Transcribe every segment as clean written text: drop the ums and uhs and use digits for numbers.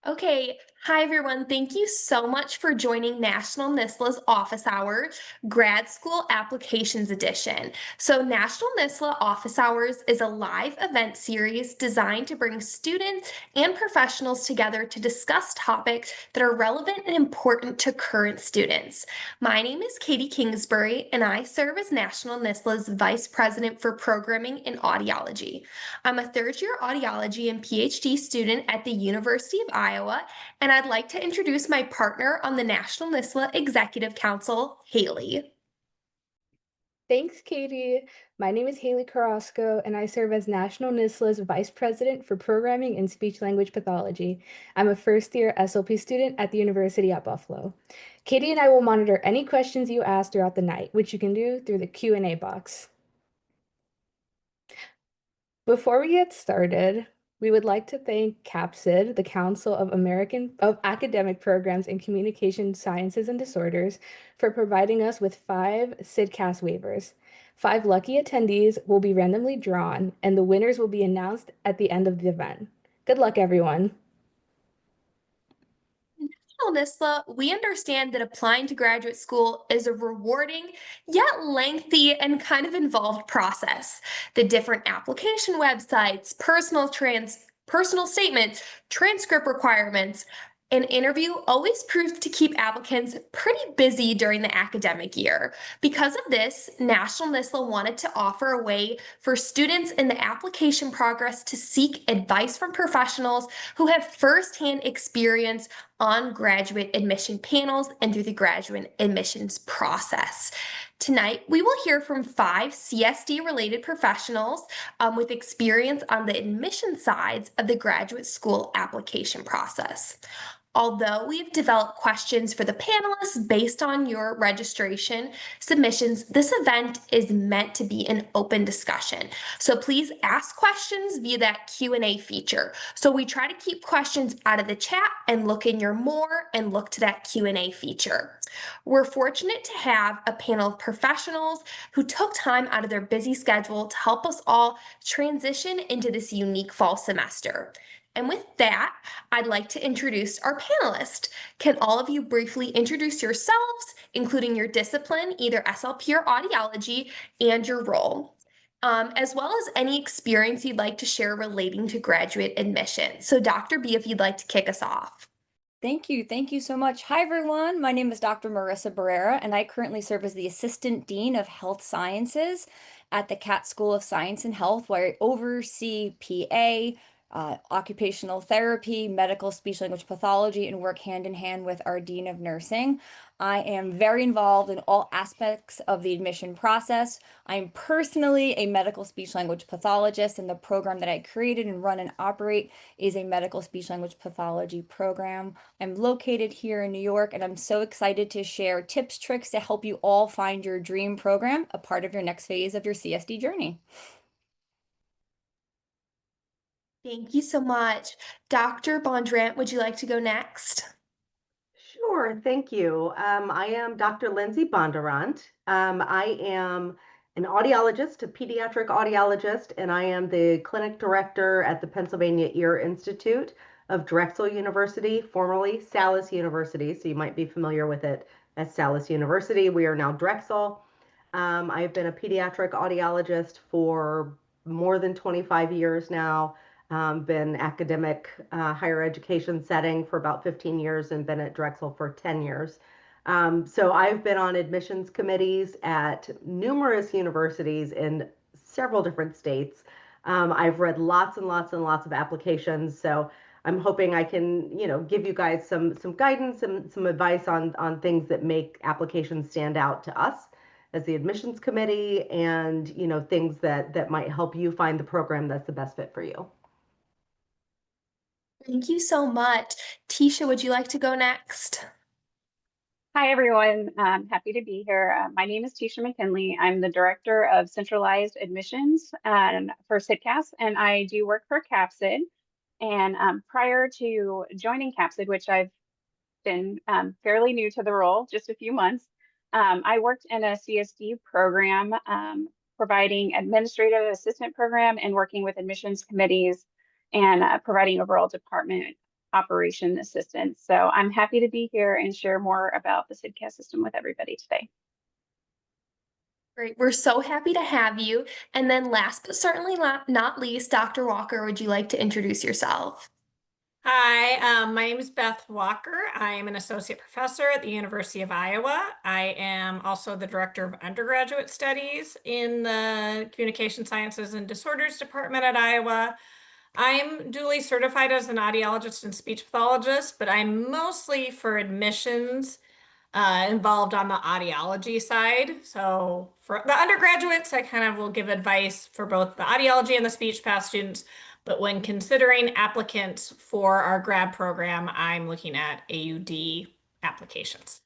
Okay, hi everyone. Thank you so much for joining National NSSLHA's Office Hour Grad School Applications Edition. So, National NSSLHA Office Hours is a live event series designed to bring students and professionals together to discuss topics that are relevant and important to current students. My name is Katie Kingsbury, and I serve as National NSSLHA's Vice President for Programming and Audiology. I'm a third year audiology and PhD student at the University of Iowa, and I'd like to introduce my partner on the National NSSLHA Executive Council, Haley. Thanks, Katie. My name is Haley Carrasco, and I serve as National NSSLHA's Vice President for Programming and Speech Language Pathology. I'm a first-year SLP student at the University at Buffalo. Katie and I will monitor any questions you ask throughout the night, which you can do through the Q&A box. Before we get started, we would like to thank CAPSID, the Council of Academic Programs in Communication Sciences and Disorders, for providing us with 5 CSDCAS waivers. 5 lucky attendees will be randomly drawn, and the winners will be announced at the end of the event. Good luck, everyone. NSSLHA, we understand that applying to graduate school is a rewarding, yet lengthy and kind of involved process. The different application websites, personal statements, transcript requirements, an interview always proves to keep applicants pretty busy during the academic year. Because of this, National NSSLHA wanted to offer a way for students in the application progress to seek advice from professionals who have firsthand experience on graduate admission panels and through the graduate admissions process. Tonight, we will hear from 5 CSD related professionals with experience on the admission sides of the graduate school application process. Although we've developed questions for the panelists based on your registration submissions, this event is meant to be an open discussion. So please ask questions via that Q&A feature. So we try to keep questions out of the chat and look in your more and look to that Q&A feature. We're fortunate to have a panel of professionals who took time out of their busy schedule to help us all transition into this unique fall semester. And with that, I'd like to introduce our panelists. Can all of you briefly introduce yourselves, including your discipline, either SLP or audiology, and your role, as well as any experience you'd like to share relating to graduate admission? So Dr. B, if you'd like to kick us off. Thank you. Thank you so much. Hi, everyone. My name is Dr. Marissa Barrera, and I currently serve as the Assistant Dean of Health Sciences at the Catt School of Science and Health, where I oversee PA, occupational therapy, medical speech language pathology, and work hand in hand with our Dean of Nursing. I am very involved in all aspects of the admission process. I'm personally a medical speech language pathologist, and the program that I created and run and operate is a medical speech language pathology program. I'm located here in New York, and I'm so excited to share tips, tricks to help you all find your dream program, a part of your next phase of your CSD journey. Thank you so much. Dr. Bondurant, would you like to go next? Sure, thank you. I am Dr. Lindsay Bondurant. I am an audiologist, a pediatric audiologist, and I am the clinic director at the Pennsylvania Ear Institute of Drexel University, formerly Salus University. So you might be familiar with it as Salus University. We are now Drexel. I've been a pediatric audiologist for more than 25 years now. Been academic higher education setting for about 15 years and been at Drexel for 10 years. So I've been on admissions committees at numerous universities in several different states. I've read lots and lots and lots of applications. So I'm hoping I can, give you guys some guidance and some advice on things that make applications stand out to us as the admissions committee, and things that might help you find the program that's the best fit for you. Thank you so much. Tisha, would you like to go next? Hi, everyone. I'm happy to be here. My name is Tisha McKinley. I'm the Director of Centralized Admissions for CSDCAS, and I do work for CAPSID. And prior to joining CAPSID, which I've been fairly new to the role, just a few months, I worked in a CSD program, providing administrative assistant program and working with admissions committees and providing overall department operation assistants. So I'm happy to be here and share more about the CSDCAS system with everybody today. Great. We're so happy to have you. And then last but certainly not least, Dr. Walker, would you like to introduce yourself? Hi, my name is Beth Walker. I am an associate professor at the University of Iowa. I am also the director of undergraduate studies in the Communication Sciences and Disorders Department at Iowa. I'm duly certified as an audiologist and speech pathologist, but I'm mostly for admissions involved on the audiology side. So for the undergraduates, I kind of will give advice for both the audiology and the speech path students. But when considering applicants for our grad program, I'm looking at AUD applications.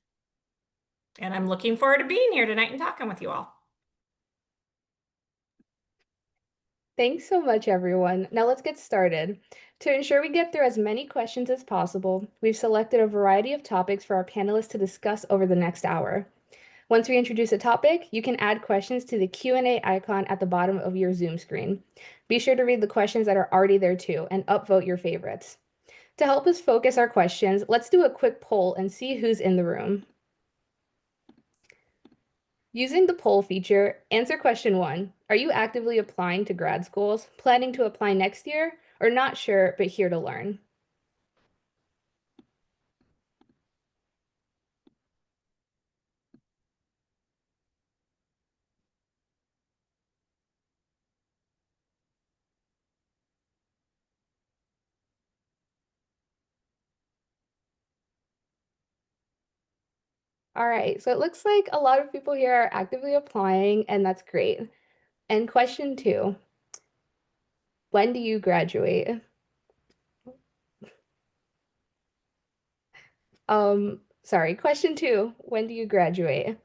And I'm looking forward to being here tonight and talking with you all. Thanks so much, everyone. Now let's get started. To ensure we get through as many questions as possible, we've selected a variety of topics for our panelists to discuss over the next hour. Once we introduce a topic, you can add questions to the Q&A icon at the bottom of your Zoom screen. Be sure to read the questions that are already there too and upvote your favorites. To help us focus our questions, let's do a quick poll and see who's in the room. Using the poll feature, answer question 1. Are you actively applying to grad schools, planning to apply next year, or not sure but here to learn? All right, so it looks like a lot of people here are actively applying, and that's great. And question 2, when do you graduate? Sorry, question 2, when do you graduate?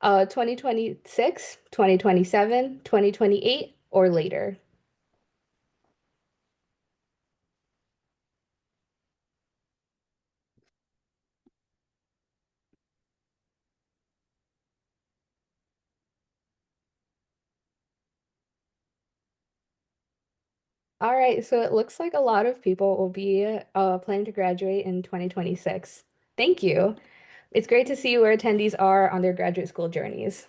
2026, 2027, 2028, or later? All right, so it looks like a lot of people will be planning to graduate in 2026. Thank you. It's great to see where attendees are on their graduate school journeys.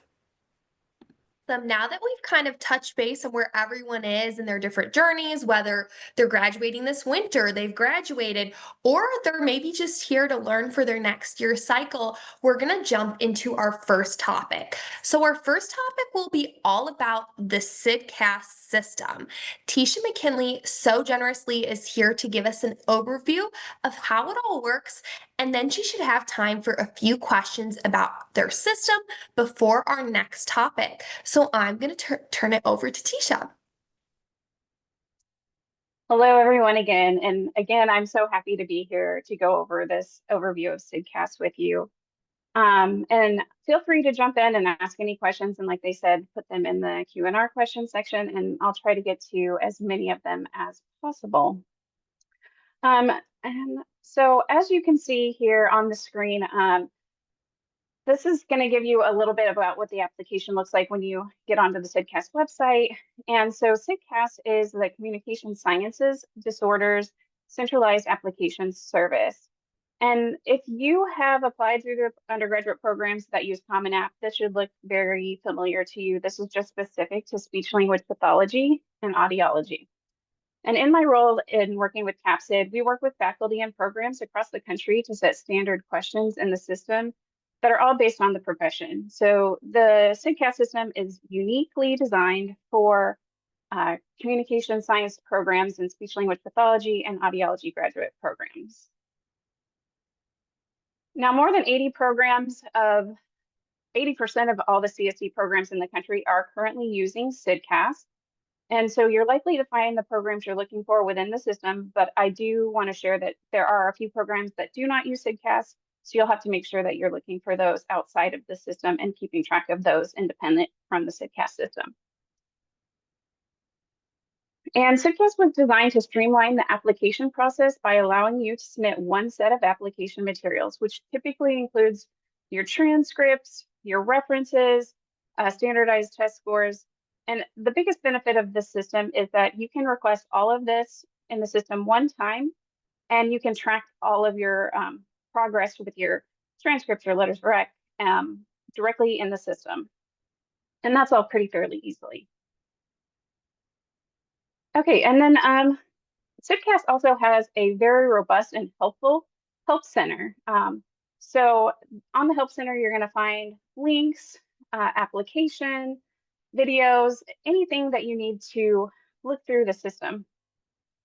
Now that we've kind of touched base on where everyone is in their different journeys, whether they're graduating this winter, they've graduated, or they're maybe just here to learn for their next year cycle, we're going to jump into our first topic. So our first topic will be all about the CSDCAS system. Tisha McKinley so generously is here to give us an overview of how it all works, and then she should have time for a few questions about their system before our next topic. So I'm going to turn it over to Tisha. Hello, everyone, again. And again, I'm so happy to be here to go over this overview of CSDCAS with you. And feel free to jump in and ask any questions. And like they said, put them in the Q&R question section, and I'll try to get to as many of them as possible. And so as you can see here on the screen, this is going to give you a little bit about what the application looks like when you get onto the CSDCAS website. And so CSDCAS is the Communication Sciences Disorders Centralized Applications Service. And if you have applied through the undergraduate programs that use Common App, this should look very familiar to you. This is just specific to speech language pathology and audiology. And in my role in working with CAPSID, we work with faculty and programs across the country to set standard questions in the system that are all based on the profession. So the CSDCAS system is uniquely designed for communication science programs in speech language pathology and audiology graduate programs. Now, more than 80% of all the CSD programs in the country are currently using CSDCAS. And so you're likely to find the programs you're looking for within the system, but I do want to share that there are a few programs that do not use CSDCAS, so you'll have to make sure that you're looking for those outside of the system and keeping track of those independent from the CSDCAS system. And CSDCAS was designed to streamline the application process by allowing you to submit one set of application materials, which typically includes your transcripts, your references, standardized test scores. And the biggest benefit of this system is that you can request all of this in the system one time, and you can track all of your progress with your transcripts or letters rec directly in the system. And that's all pretty fairly easily. Okay, and then CSDCAS also has a very robust and helpful help center. So on the help center, you're going to find links, application, videos, anything that you need to look through the system.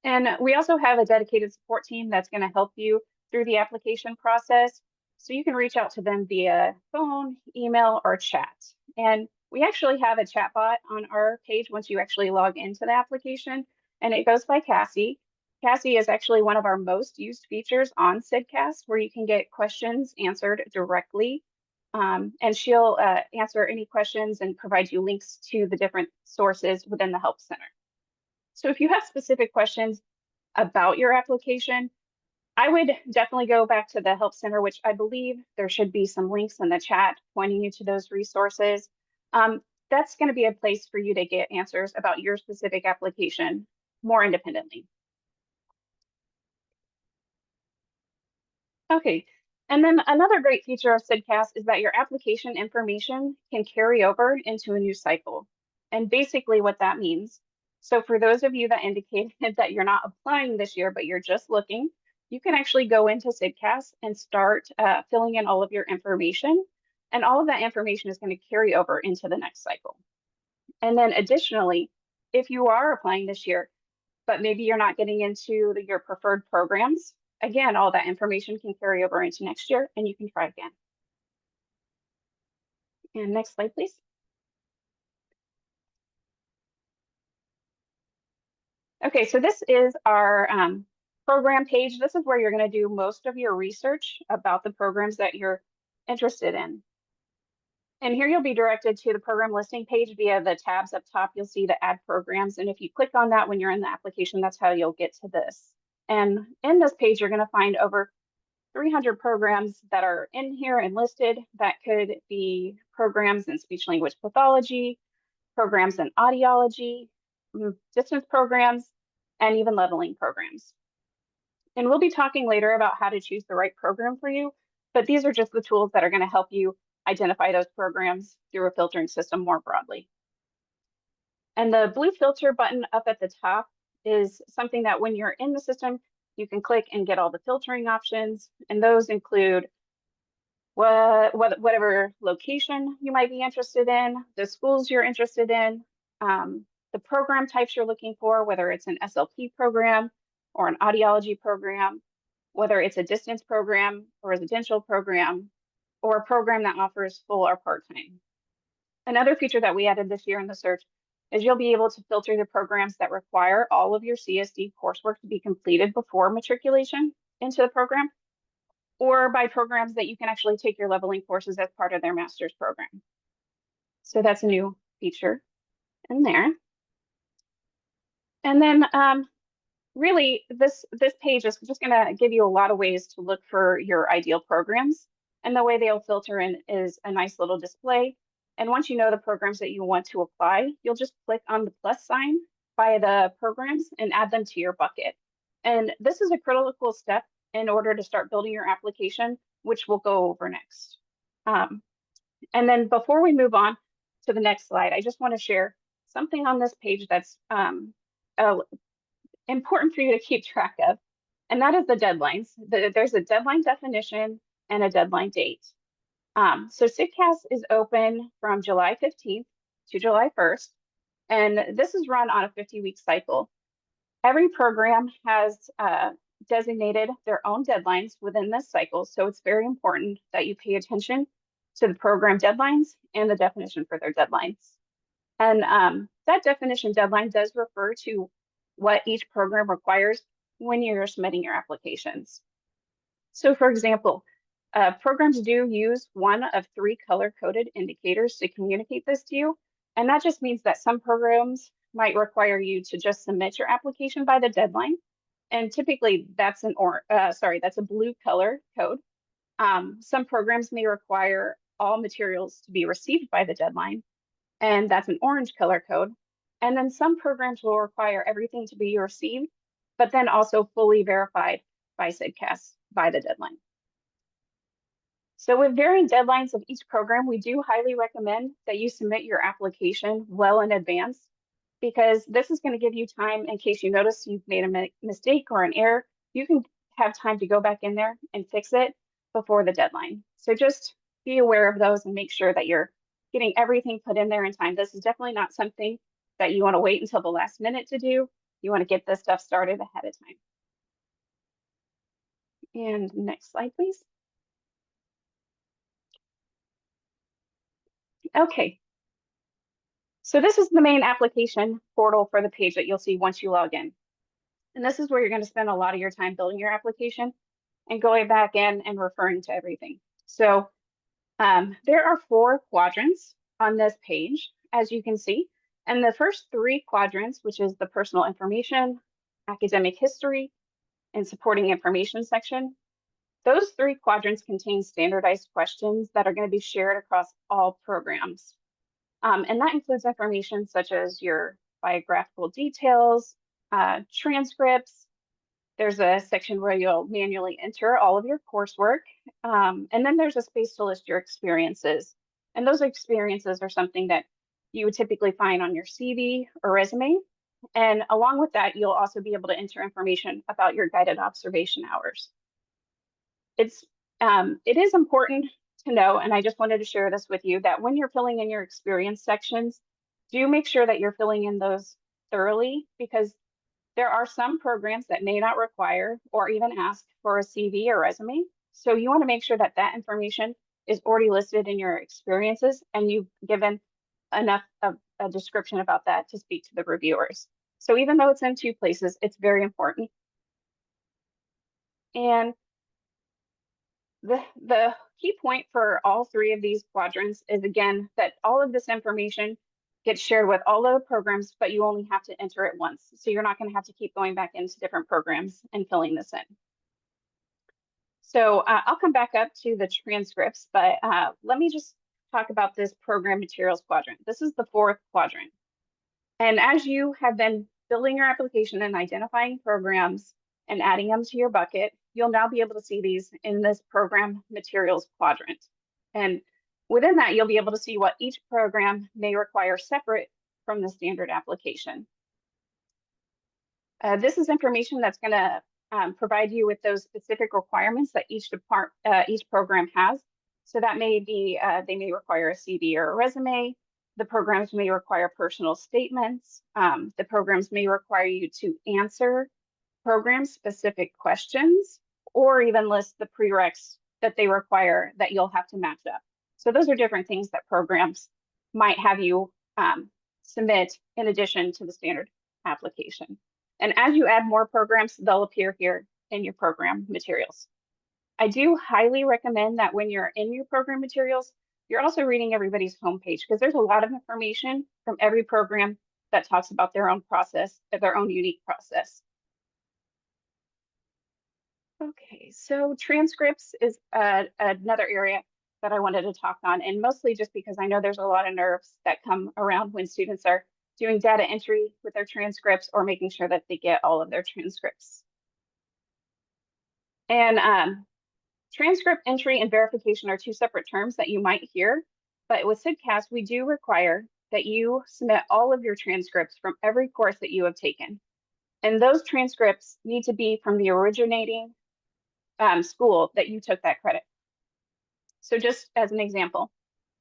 And we also have a dedicated support team that's going to help you through the application process. So you can reach out to them via phone, email, or chat. And we actually have a chat bot on our page once you actually log into the application, and it goes by Cassie. Cassie is actually one of our most used features on CSDCAS, where you can get questions answered directly. And she'll answer any questions and provide you links to the different sources within the Help Center. So if you have specific questions about your application, I would definitely go back to the Help Center, which I believe there should be some links in the chat pointing you to those resources. That's going to be a place for you to get answers about your specific application more independently. Okay, and then another great feature of CSDCAS is that your application information can carry over into a new cycle. And basically what that means, so for those of you that indicated that you're not applying this year, but you're just looking, you can actually go into CSDCAS and start filling in all of your information. And all of that information is going to carry over into the next cycle. And then additionally, if you are applying this year, but maybe you're not getting into your preferred programs, again, all that information can carry over into next year and you can try again. And next slide, please. Okay, so this is our program page. This is where you're going to do most of your research about the programs that you're interested in. And here you'll be directed to the program listing page via the tabs up top. You'll see the add programs. And if you click on that when you're in the application, that's how you'll get to this. And in this page, you're going to find over 300 programs that are in here and listed. That could be programs in speech language pathology, programs in audiology, distance programs, and even leveling programs. And we'll be talking later about how to choose the right program for you, but these are just the tools that are going to help you identify those programs through a filtering system more broadly. And the blue filter button up at the top is something that when you're in the system, you can click and get all the filtering options. And those include whatever location you might be interested in, the schools you're interested in, the program types you're looking for, whether it's an SLP program or an audiology program, whether it's a distance program, a residential program, or a program that offers full or part-time. Another feature that we added this year in the search is you'll be able to filter the programs that require all of your CSD coursework to be completed before matriculation into the program, or by programs that you can actually take your leveling courses as part of their master's program. So that's a new feature in there. And then really this page is just going to give you a lot of ways to look for your ideal programs. And the way they'll filter in is a nice little display. And once you know the programs that you want to apply, you'll just click on the plus sign by the programs and add them to your bucket. And this is a critical step in order to start building your application, which we'll go over next. And then before we move on to the next slide, I just want to share something on this page that's important for you to keep track of, and that is the deadlines. There's a deadline definition and a deadline date. So CSDCAS is open from July 15th to July 1st, and this is run on a 50-week cycle. Every program has designated their own deadlines within this cycle, so it's very important that you pay attention to the program deadlines and the definition for their deadlines. And that definition deadline does refer to what each program requires when you're submitting your applications. So for example, programs do use one of 3 color-coded indicators to communicate this to you. And that just means that some programs might require you to just submit your application by the deadline. And typically that's that's a blue color code. Some programs may require all materials to be received by the deadline, and that's an orange color code. And then some programs will require everything to be received, but then also fully verified by CSDCAS by the deadline. So with varying deadlines of each program, we do highly recommend that you submit your application well in advance, because this is going to give you time in case you notice you've made a mistake or an error. You can have time to go back in there and fix it before the deadline. So just be aware of those and make sure that you're getting everything put in there in time. This is definitely not something that you want to wait until the last minute to do. You want to get this stuff started ahead of time. And next slide, please. Okay. So this is the main application portal for the page that you'll see once you log in. And this is where you're going to spend a lot of your time building your application and going back in and referring to everything. So there are 4 quadrants on this page, as you can see. And the first 3 quadrants, which is the personal information, academic history, and supporting information section, those 3 quadrants contain standardized questions that are going to be shared across all programs. And that includes information such as your biographical details, transcripts. There's a section where you'll manually enter all of your coursework. And then there's a space to list your experiences. And those experiences are something that you would typically find on your CV or resume. And along with that, you'll also be able to enter information about your guided observation hours. It is important to know, and I just wanted to share this with you, that when you're filling in your experience sections, do make sure that you're filling in those thoroughly, because there are some programs that may not require or even ask for a CV or resume. So you want to make sure that that information is already listed in your experiences and you've given enough of a description about that to speak to the reviewers. So even though it's in 2 places, it's very important. And the key point for all 3 of these quadrants is, again, that all of this information gets shared with all of the programs, but you only have to enter it once. So you're not going to have to keep going back into different programs and filling this in. So I'll come back up to the transcripts, but let me just talk about this program materials quadrant. This is the 4th quadrant. And as you have been building your application and identifying programs and adding them to your bucket, you'll now be able to see these in this program materials quadrant. And within that, you'll be able to see what each program may require separate from the standard application. This is information that's going to provide you with those specific requirements that each program has. So that may be, they may require a CV or a resume. The programs may require personal statements. The programs may require you to answer program-specific questions, or even list the prereqs that they require that you'll have to match up. So those are different things that programs might have you submit in addition to the standard application. And as you add more programs, they'll appear here in your program materials. I do highly recommend that when you're in your program materials, you're also reading everybody's homepage, because there's a lot of information from every program that talks about their own process, their own unique process. Okay, so transcripts is another area that I wanted to talk on, and mostly just because I know there's a lot of nerves that come around when students are doing data entry with their transcripts or making sure that they get all of their transcripts. And transcript entry and verification are 2 separate terms that you might hear, but with CSDCAS, we do require that you submit all of your transcripts from every course that you have taken. And those transcripts need to be from the originating school that you took that credit. So just as an example,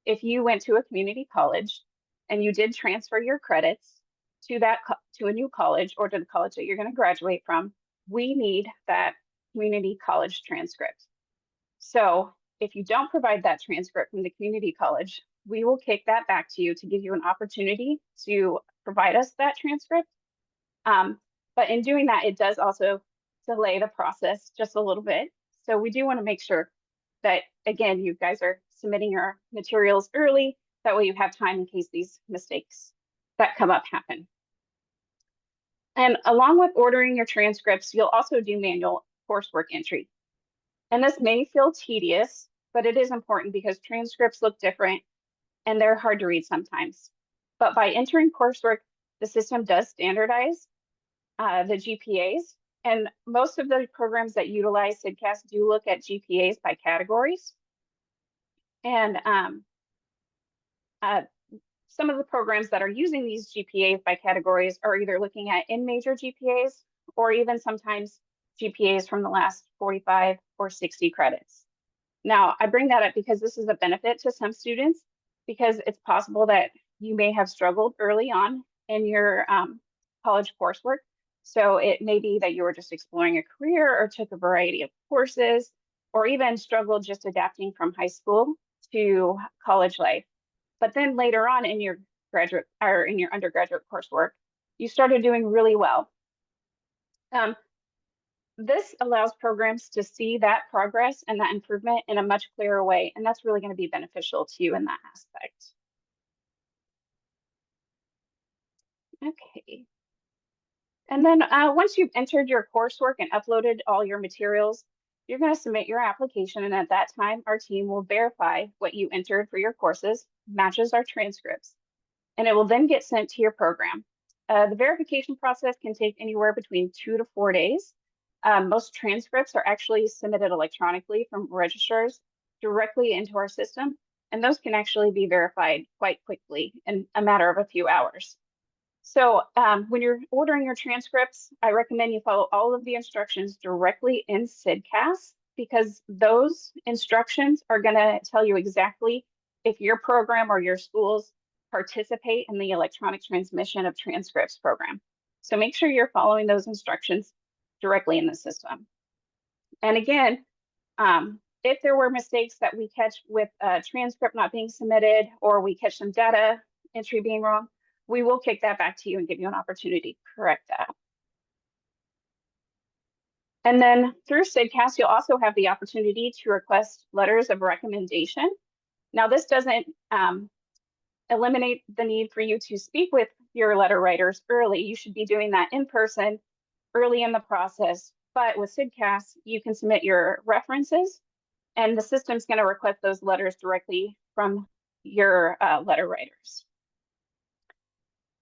if you went to a community college and you did transfer your credits to a new college or to the college that you're going to graduate from, we need that community college transcript. So if you don't provide that transcript from the community college, we will kick that back to you to give you an opportunity to provide us that transcript. But in doing that, it does also delay the process just a little bit. So we do want to make sure that, again, you guys are submitting your materials early. That way you have time in case these mistakes that come up happen. And along with ordering your transcripts, you'll also do manual coursework entry. And this may feel tedious, but it is important because transcripts look different and they're hard to read sometimes. But by entering coursework, the system does standardize the GPAs. And most of the programs that utilize CSDCAS do look at GPAs by categories. And some of the programs that are using these GPAs by categories are either looking at in-major GPAs or even sometimes GPAs from the last 45 or 60 credits. Now, I bring that up because this is a benefit to some students because it's possible that you may have struggled early on in your college coursework. So it may be that you were just exploring a career or took a variety of courses or even struggled just adapting from high school to college life. But then later on in your graduate or in your undergraduate coursework, you started doing really well. This allows programs to see that progress and that improvement in a much clearer way, and that's really going to be beneficial to you in that aspect. Okay. And then once you've entered your coursework and uploaded all your materials, you're going to submit your application, and at that time, our team will verify what you entered for your courses matches our transcripts, and it will then get sent to your program. The verification process can take anywhere between 2 to 4 days. Most transcripts are actually submitted electronically from registrars directly into our system, and those can actually be verified quite quickly in a matter of a few hours. So when you're ordering your transcripts, I recommend you follow all of the instructions directly in CSDCAS because those instructions are going to tell you exactly if your program or your schools participate in the electronic transmission of transcripts program. So make sure you're following those instructions directly in the system. And again, if there were mistakes that we catch with a transcript not being submitted or we catch some data entry being wrong, we will kick that back to you and give you an opportunity to correct that. And then through CSDCAS, you'll also have the opportunity to request letters of recommendation. Now, this doesn't eliminate the need for you to speak with your letter writers early. You should be doing that in person early in the process. But with CSDCAS, you can submit your references, and the system's going to request those letters directly from your letter writers.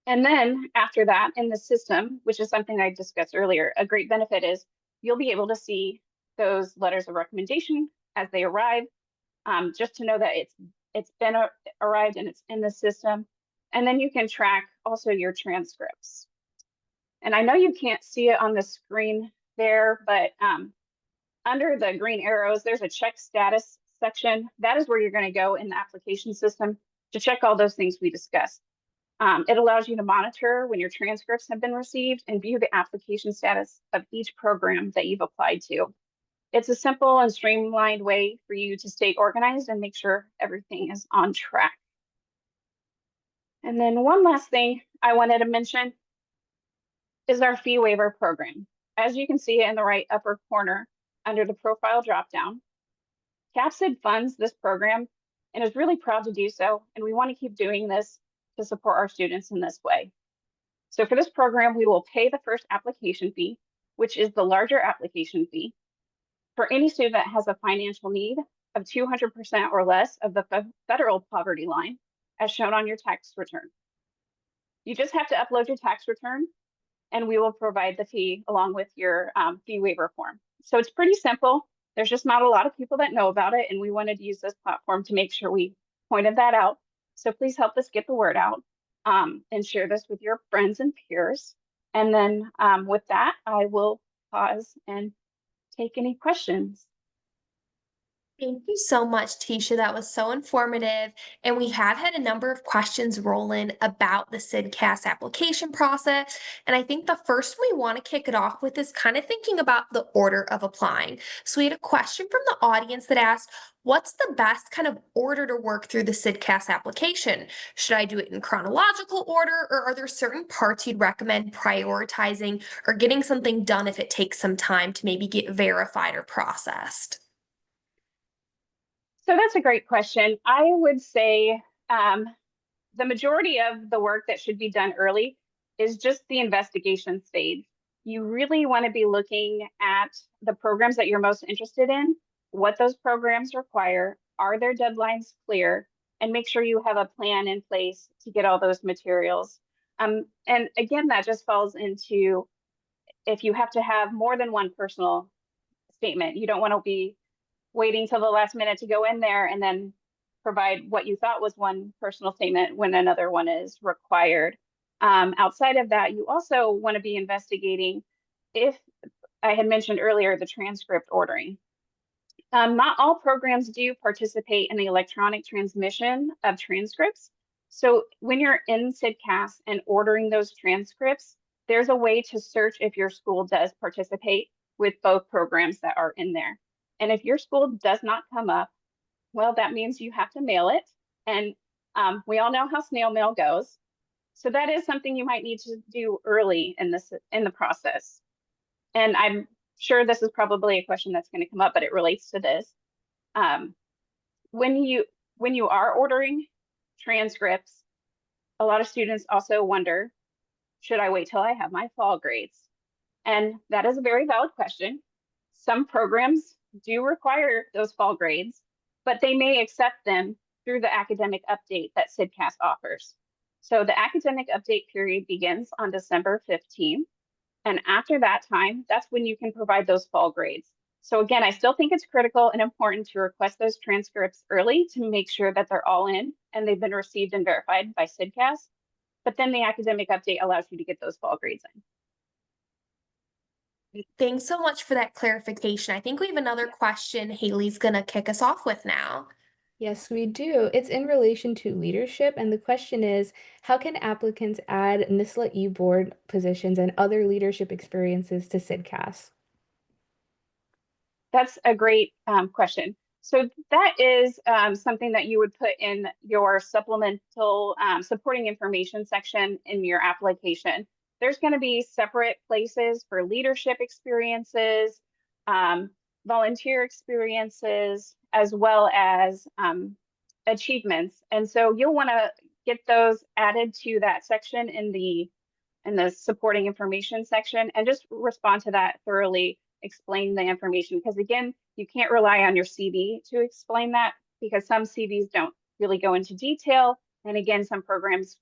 And then after that, in the system, which is something I discussed earlier, a great benefit is you'll be able to see those letters of recommendation as they arrive, just to know that it's been arrived and it's in the system. And then you can track also your transcripts. And I know you can't see it on the screen there, but under the green arrows, there's a check status section. That is where you're going to go in the application system to check all those things we discussed. It allows you to monitor when your transcripts have been received and view the application status of each program that you've applied to. It's a simple and streamlined way for you to stay organized and make sure everything is on track. And then one last thing I wanted to mention is our fee waiver program. As you can see in the right upper corner under the profile dropdown, CAPSID funds this program and is really proud to do so, and we want to keep doing this to support our students in this way. So for this program, we will pay the first application fee, which is the larger application fee, for any student that has a financial need of 200% or less of the federal poverty line, as shown on your tax return. You just have to upload your tax return, and we will provide the fee along with your fee waiver form. So it's pretty simple. There's just not a lot of people that know about it, and we wanted to use this platform to make sure we pointed that out. So please help us get the word out and share this with your friends and peers. And then with that, I will pause and take any questions. Thank you so much, Tisha. That was so informative. And we have had a number of questions roll in about the CSDCAS application process. And I think the first we want to kick it off with is kind of thinking about the order of applying. So we had a question from the audience that asked, what's the best kind of order to work through the CSDCAS application? Should I do it in chronological order, or are there certain parts you'd recommend prioritizing or getting something done if it takes some time to maybe get verified or processed? So that's a great question. I would say the majority of the work that should be done early is just the investigation stage. You really want to be looking at the programs that you're most interested in, what those programs require, are their deadlines clear, and make sure you have a plan in place to get all those materials. And again, that just falls into if you have to have more than one personal statement, you don't want to be waiting till the last minute to go in there and then provide what you thought was one personal statement when another one is required. Outside of that, you also want to be investigating, if I had mentioned earlier, the transcript ordering. Not all programs do participate in the electronic transmission of transcripts. So when you're in CSDCAS and ordering those transcripts, there's a way to search if your school does participate with both programs that are in there. And if your school does not come up, well, that means you have to mail it. And we all know how snail mail goes. So that is something you might need to do early in the process. And I'm sure this is probably a question that's going to come up, but it relates to this. When you are ordering transcripts, a lot of students also wonder, should I wait till I have my fall grades? And that is a very valid question. Some programs do require those fall grades, but they may accept them through the academic update that CSDCAS offers. So the academic update period begins on December 15th. And after that time, that's when you can provide those fall grades. So again, I still think it's critical and important to request those transcripts early to make sure that they're all in and they've been received and verified by CSDCAS. But then the academic update allows you to get those fall grades in. Thanks so much for that clarification. I think we have another question Haley's gonna kick us off with now. Yes, we do. It's in relation to leadership, and the question is, how can applicants add NSSLHA board positions and other leadership experiences to CSDCAS? That's a great question. So that is something that you would put in your supplemental supporting information section in your application. There's going to be separate places for leadership experiences, volunteer experiences, as well as achievements. And so you'll want to get those added to that section in the supporting information section, and just respond to that thoroughly, explain the information, because again, you can't rely on your CV to explain that, because some CVs don't really go into detail. And again, some programs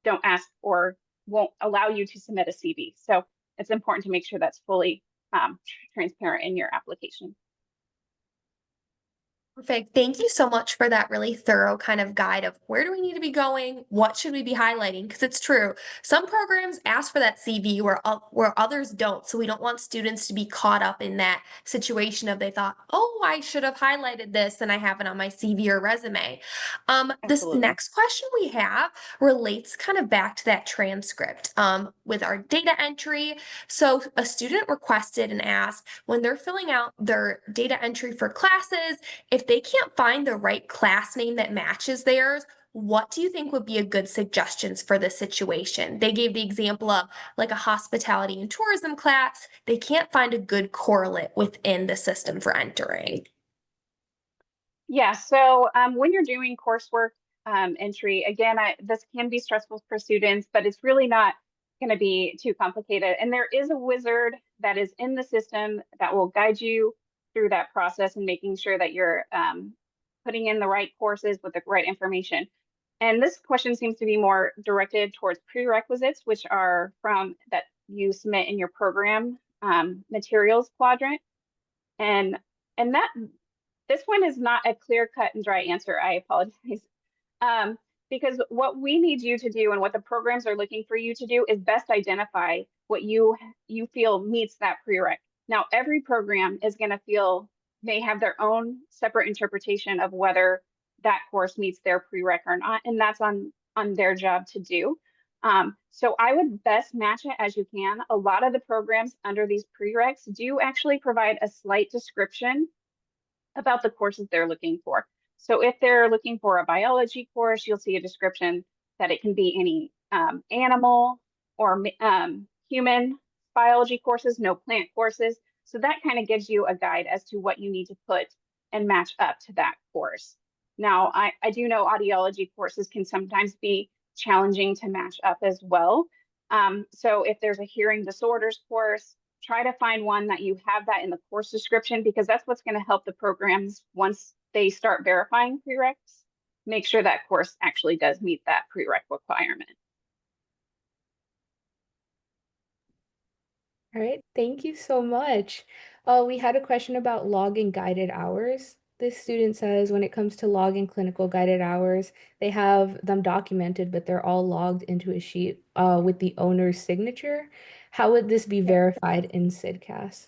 don't ask or won't allow you to submit a CV. So it's important to make sure that's fully transparent in your application. Perfect. Thank you so much for that really thorough kind of guide of where do we need to be going? What should we be highlighting? Because it's true. Some programs ask for that CV where others don't. So we don't want students to be caught up in that situation of they thought, oh, I should have highlighted this and I have it on my CV or resume. This Absolutely. next question we have relates kind of back to that transcript with our data entry. So a student requested and asked when they're filling out their data entry for classes, if they can't find the right class name that matches theirs, what do you think would be a good suggestions for this situation? They gave the example of like a hospitality and tourism class. They can't find a good correlate within the system for entering. Yeah, so when you're doing coursework entry, again, this can be stressful for students, but it's really not going to be too complicated. And there is a wizard that is in the system that will guide you through that process and making sure that you're putting in the right courses with the right information. And this question seems to be more directed towards prerequisites, which are from that you submit in your program materials quadrant. And that this one is not a clear cut and dry answer. I apologize. Because what we need you to do and what the programs are looking for you to do is best identify what you feel meets that prereq. Now, every program is going to may have their own separate interpretation of whether that course meets their prereq or not, and that's on their job to do. So I would best match it as you can. A lot of the programs under these prereqs do actually provide a slight description about the courses they're looking for. So if they're looking for a biology course, you'll see a description that it can be any animal or human biology courses, no plant courses. So that kind of gives you a guide as to what you need to put and match up to that course. Now, I do know audiology courses can sometimes be challenging to match up as well. So if there's a hearing disorders course, try to find one that you have that in the course description, because that's what's going to help the programs once they start verifying prereqs, make sure that course actually does meet that prereq requirement. All right, thank you so much. We had a question about logging guided hours. This student says when it comes to logging clinical guided hours, they have them documented, but they're all logged into a sheet with the owner's signature. How would this be verified in CSDCAS?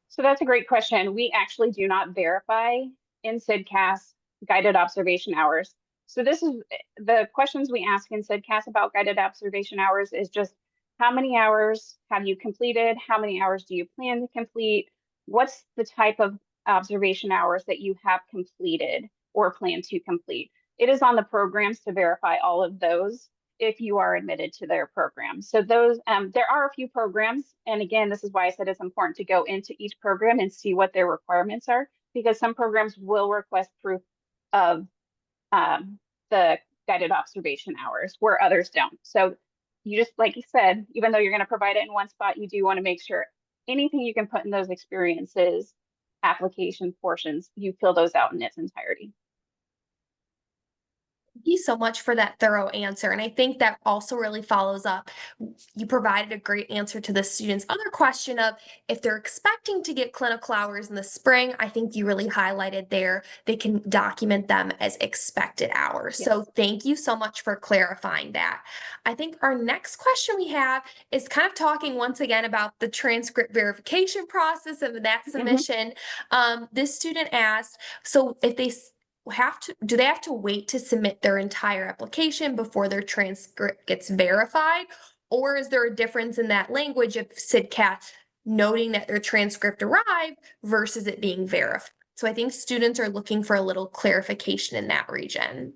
So that's a great question. We actually do not verify in CSDCAS guided observation hours. So this is the questions we ask in CSDCAS about guided observation hours is just how many hours have you completed? How many hours do you plan to complete? What's the type of observation hours that you have completed or plan to complete? It is on the programs to verify all of those if you are admitted to their program. So those, there are a few programs, and again, this is why I said it's important to go into each program and see what their requirements are, because some programs will request proof of the guided observation hours where others don't. So you just, like you said, even though you're going to provide it in one spot, you do want to make sure anything you can put in those experiences, application portions, you fill those out in its entirety. Thank you so much for that thorough answer. And I think that also really follows up. You provided a great answer to the student's other question of if they're expecting to get clinical hours in the spring. I think you really highlighted there, they can document them as expected hours. Yes. So thank you so much for clarifying that. I think our next question we have is kind of talking once again about the transcript verification process of that submission. This student asked, so if they do they have to wait to submit their entire application before their transcript gets verified? Or is there a difference in that language of CSDCAS noting that their transcript arrived versus it being verified? So I think students are looking for a little clarification in that region.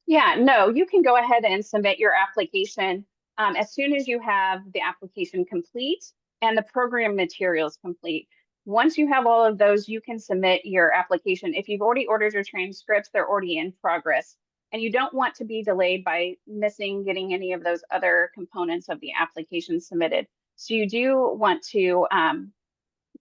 Yeah, no, you can go ahead and submit your application as soon as you have the application complete and the program materials complete. Once you have all of those, you can submit your application. If you've already ordered your transcripts, they're already in progress. And you don't want to be delayed by missing getting any of those other components of the application submitted. So you do want to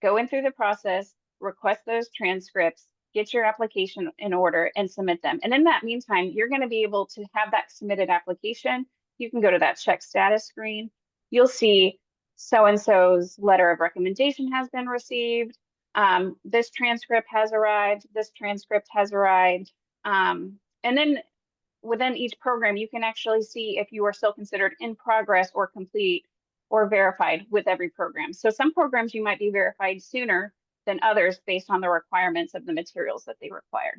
go in through the process, request those transcripts, get your application in order and submit them. And in that meantime, you're going to be able to have that submitted application. You can go to that check status screen. You'll see so-and-so's letter of recommendation has been received. This transcript has arrived. This transcript has arrived. And then within each program, you can actually see if you are still considered in progress or complete or verified with every program. So some programs you might be verified sooner than others based on the requirements of the materials that they require.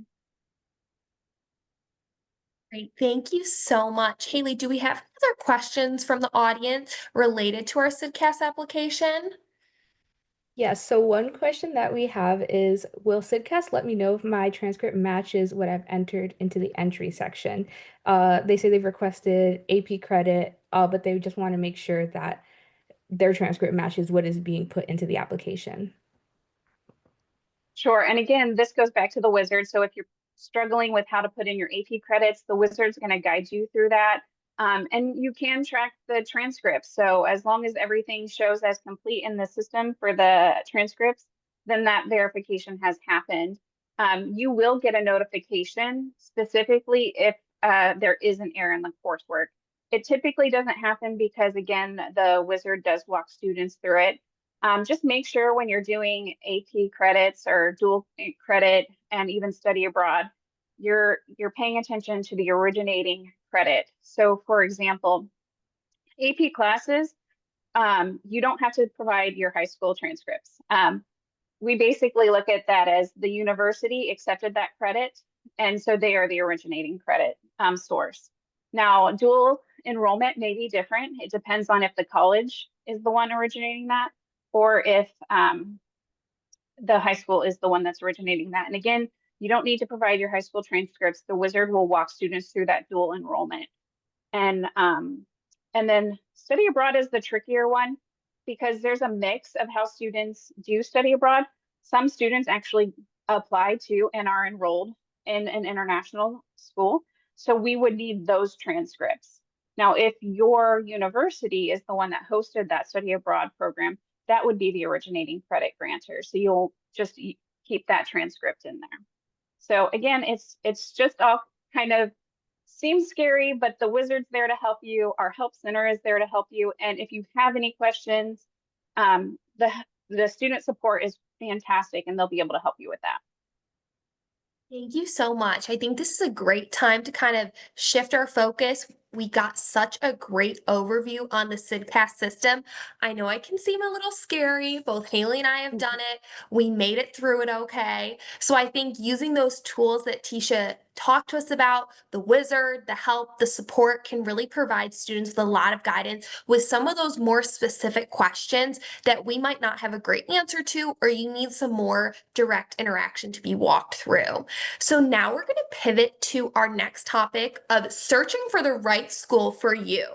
Great, thank you so much. Haley, do we have other questions from the audience related to our CSDCAS application? Yes, so one question that we have is, will CSDCAS let me know if my transcript matches what I've entered into the entry section? They say they've requested AP credit, but they just want to make sure that their transcript matches what is being put into the application. Sure, and again, this goes back to the wizard. So if you're struggling with how to put in your AP credits, the wizard's going to guide you through that. And you can track the transcripts. So as long as everything shows as complete in the system for the transcripts, then that verification has happened. You will get a notification specifically if there is an error in the coursework. It typically doesn't happen because, again, the wizard does walk students through it. Just make sure when you're doing AP credits or dual credit and even study abroad, you're paying attention to the originating credit. So for example, AP classes, you don't have to provide your high school transcripts. We basically look at that as the university accepted that credit, and so they are the originating credit source. Now, dual enrollment may be different. It depends on if the college is the one originating that, or if the high school is the one that's originating that. And again, you don't need to provide your high school transcripts. The wizard will walk students through that dual enrollment. And then study abroad is the trickier one because there's a mix of how students do study abroad. Some students actually apply to and are enrolled in an international school. So we would need those transcripts. Now, if your university is the one that hosted that study abroad program, that would be the originating credit grantor. So you'll just keep that transcript in there. So again, it's just all kind of seems scary, but the wizard's there to help you. Our help center is there to help you. And if you have any questions, um, the the student support is fantastic, and they'll be able to help you with that. Thank you so much. I think this is a great time to kind of shift our focus. We got such a great overview on the CSDCAS system. I know it can seem a little scary. Both Haley and I have done it. We made it through it okay. So I think using those tools that Tisha talked to us about, the wizard, the help, the support, can really provide students with a lot of guidance with some of those more specific questions that we might not have a great answer to, or you need some more direct interaction to be walked through. So now we're going to pivot to our next topic of searching for the right school for you.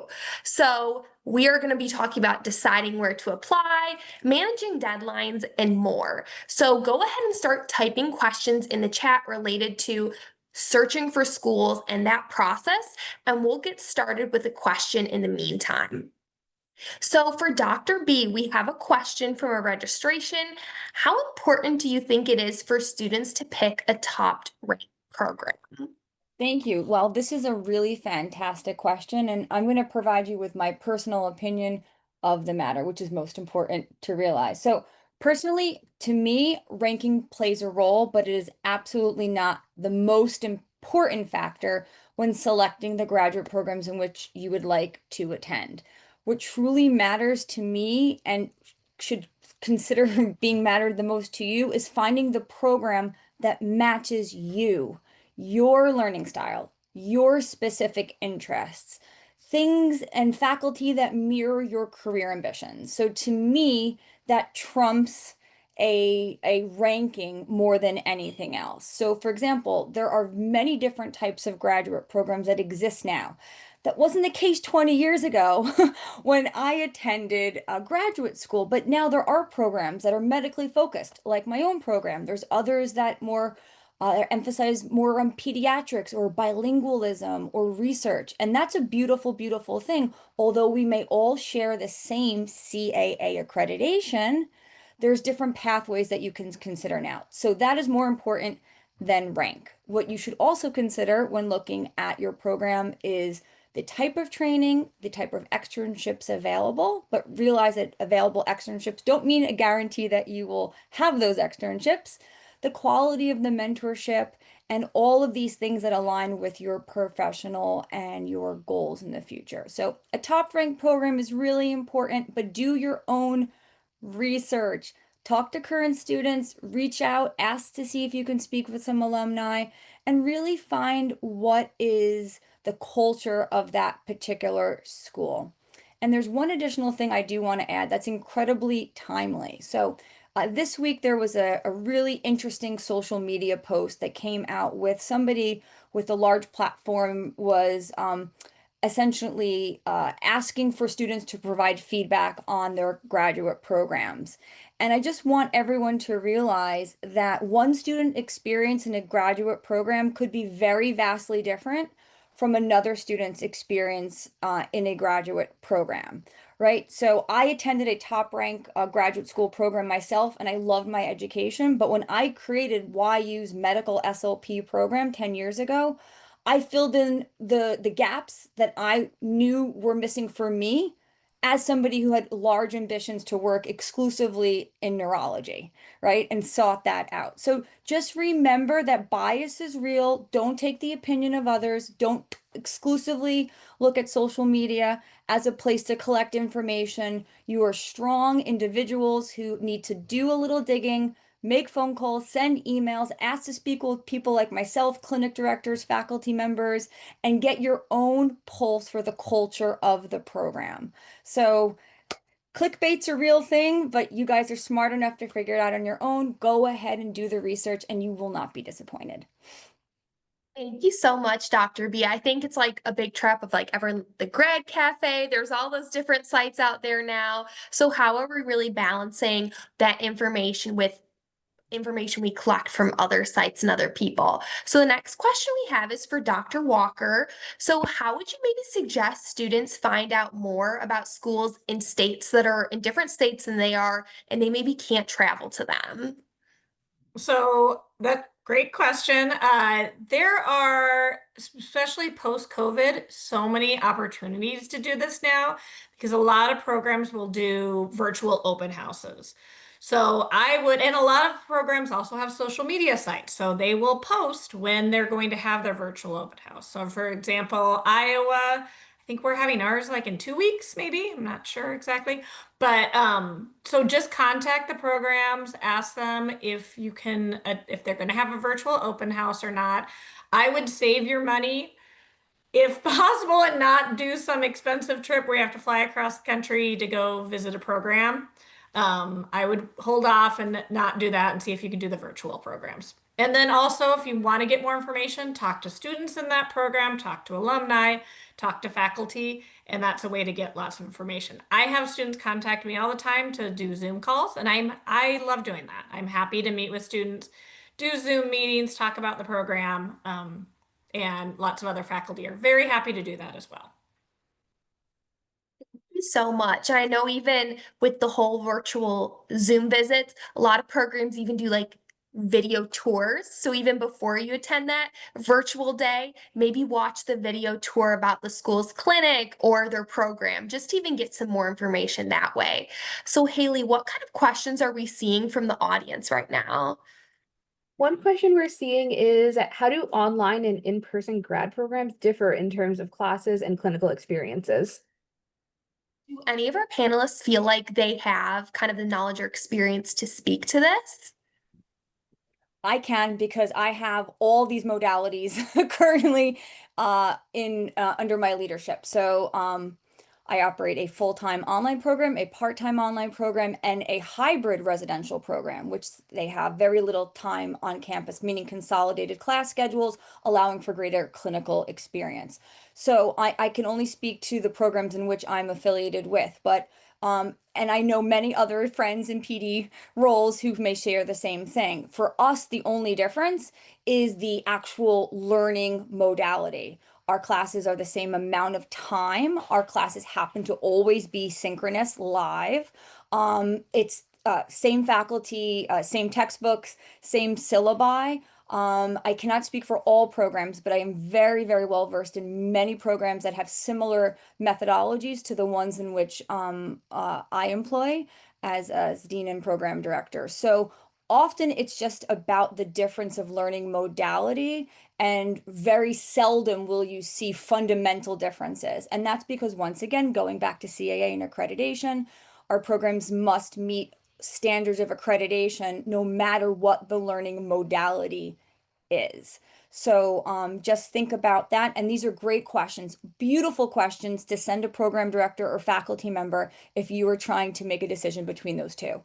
So we are going to be talking about deciding where to apply, managing deadlines, and more. So go ahead and start typing questions in the chat related to searching for schools and that process, and we'll get started with a question in the meantime. So for Dr. B, we have a question from a registration. How important do you think it is for students to pick a top ranked program? Thank you. Well, this is a really fantastic question, and I'm going to provide you with my personal opinion of the matter, which is most important to realize. So, personally, to me, ranking plays a role, but it is absolutely not the most important factor when selecting the graduate programs in which you would like to attend. What truly matters to me and should consider being mattered the most to you is finding the program that matches you, your learning style, your specific interests, things and faculty that mirror your career ambitions. So to me, that trumps a ranking more than anything else. So for example, there are many different types of graduate programs that exist now. That wasn't the case 20 years ago when I attended graduate school, but now there are programs that are medically focused, like my own program. There's others that more emphasize more on pediatrics or bilingualism or research. And that's a beautiful, beautiful thing. Although we may all share the same CAA accreditation, there's different pathways that you can consider now. So that is more important than rank. What you should also consider when looking at your program is the type of training, the type of externships available, but realize that available externships don't mean a guarantee that you will have those externships, the quality of the mentorship, and all of these things that align with your professional and your goals in the future. So a top ranked program is really important, but do your own research. Talk to current students, reach out, ask to see if you can speak with some alumni, and really find what is the culture of that particular school. And there's one additional thing I do want to add that's incredibly timely. So this week there was a really interesting social media post that came out with somebody with a large platform was essentially asking for students to provide feedback on their graduate programs. And I just want everyone to realize that one student experience in a graduate program could be very vastly different from another student's experience in a graduate program, right? So I attended a top rank graduate school program myself, and I loved my education. But when I created YU's medical SLP program 10 years ago, I filled in the gaps that I knew were missing for me as somebody who had large ambitions to work exclusively in neurology, right? And sought that out. So just remember that bias is real. Don't take the opinion of others. Don't exclusively look at social media as a place to collect information. You are strong individuals who need to do a little digging, make phone calls, send emails, ask to speak with people like myself, clinic directors, faculty members, and get your own pulse for the culture of the program. So clickbait's a real thing, but you guys are smart enough to figure it out on your own. Go ahead and do the research and you will not be disappointed. Thank you so much, Dr. B. I think it's like a big trap of like the Grad Cafe. There's all those different sites out there now. So how are we really balancing that information with information we collect from other sites and other people? So the next question we have is for Dr. Walker. So how would you maybe suggest students find out more about schools in states that are in different states than they are, and they maybe can't travel to them? So that Great question. There are, especially post-COVID, so many opportunities to do this now because a lot of programs will do virtual open houses. So I would, and a lot of programs also have social media sites. So they will post when they're going to have their virtual open house. So for example, Iowa, I think we're having ours like in 2 weeks, maybe. I'm not sure exactly. But so just contact the programs, ask them if you can, if they're going to have a virtual open house or not. I would save your money if possible and not do some expensive trip where you have to fly across the country to go visit a program. I would hold off and not do that and see if you can do the virtual programs. And then also, if you want to get more information, talk to students in that program, talk to alumni, talk to faculty, and that's a way to get lots of information. I have students contact me all the time to do Zoom calls, and I love doing that. I'm happy to meet with students, do Zoom meetings, talk about the program, and lots of other faculty are very happy to do that as well. So much. I know even with the whole virtual Zoom visits, a lot of programs even do like video tours. So even before you attend that virtual day, maybe watch the video tour about the school's clinic or their program, just to even get some more information that way. So Haley, what kind of questions are we seeing from the audience right now? One question we're seeing is how do online and in-person grad programs differ in terms of classes and clinical experiences? Do any of our panelists feel like they have kind of the knowledge or experience to speak to this? I can because I have all these modalities currently in under my leadership. So I operate a full-time online program, a part-time online program, and a hybrid residential program, which they have very little time on campus, meaning consolidated class schedules, allowing for greater clinical experience. So I can only speak to the programs in which I'm affiliated with, but and I know many other friends in PD roles who may share the same thing. For us, the only difference is the actual learning modality. Our classes are the same amount of time. Our classes happen to always be synchronous live. It's same faculty, same textbooks, same syllabi. I cannot speak for all programs, but I am very, very well versed in many programs that have similar methodologies to the ones in which I employ as dean and program director. So often it's just about the difference of learning modality, and very seldom will you see fundamental differences. And that's because, once again, going back to CAA and accreditation, our programs must meet standards of accreditation no matter what the learning modality is. So just think about that. And these are great questions, beautiful questions to send a program director or faculty member if you are trying to make a decision between those two.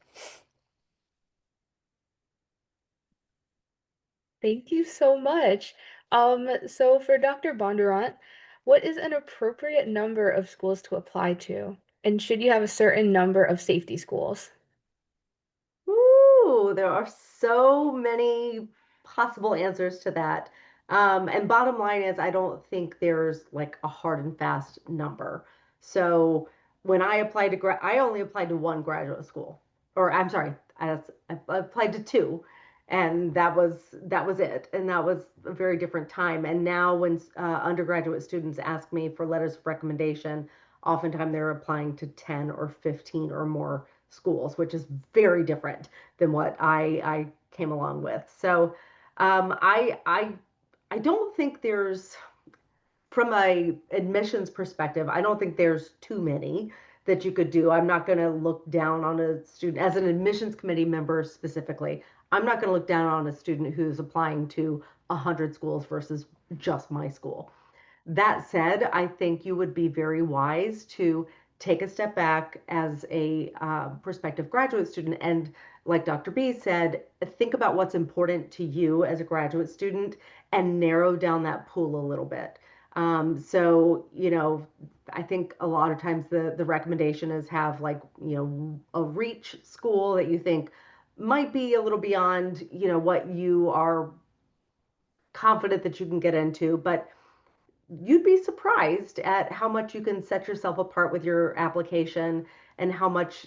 Thank you so much. So for Dr. Bondurant, what is an appropriate number of schools to apply to? And should you have a certain number of safety schools? Ooh, there are so many possible answers to that. And bottom line is, I don't think there's like a hard and fast number. So when I applied to I only applied to one graduate school, or I'm sorry, I applied to two, and that was it. And that was a very different time. And now when undergraduate students ask me for letters of recommendation, oftentimes they're applying to 10 or 15 or more schools, which is very different than what I came along with. So I don't think there's, from a admissions perspective, I don't think there's too many that you could do. I'm not going to look down on a student as an admissions committee member specifically. I'm not going to look down on a student who's applying to 100 schools versus just my school. That said, I think you would be very wise to take a step back as a prospective graduate student and, like Dr. B said, think about what's important to you as a graduate student and narrow down that pool a little bit. So, I think a lot of times the recommendation is have, like, a reach school that you think might be a little beyond, what you are confident that you can get into, but you'd be surprised at how much you can set yourself apart with your application and how much,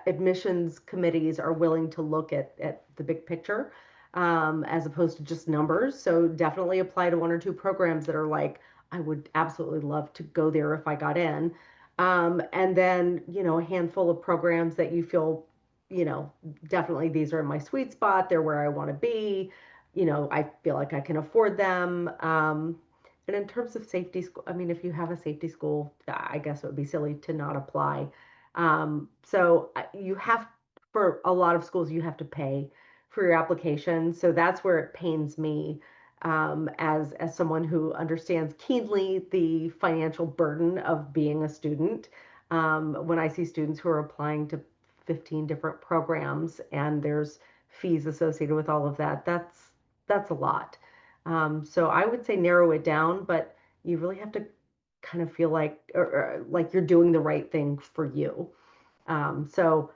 admissions committees are willing to look at the big picture. as opposed to just numbers. So definitely apply to one or two programs that are like, I would absolutely love to go there if I got in. And then, a handful of programs that you feel, definitely these are in my sweet spot. They're where I want to be. I feel like I can afford them. And in terms of safety school, I mean, if you have a safety school, I guess it would be silly to not apply. So you have, for a lot of schools, you have to pay for your application. So that's where it pains me, as someone who understands keenly the financial burden of being a student. When I see students who are applying to 15 different programs and there's fees associated with all of that, that's a lot. So I would say narrow it down, but you really have to kind of feel like, or like you're doing the right thing for you. So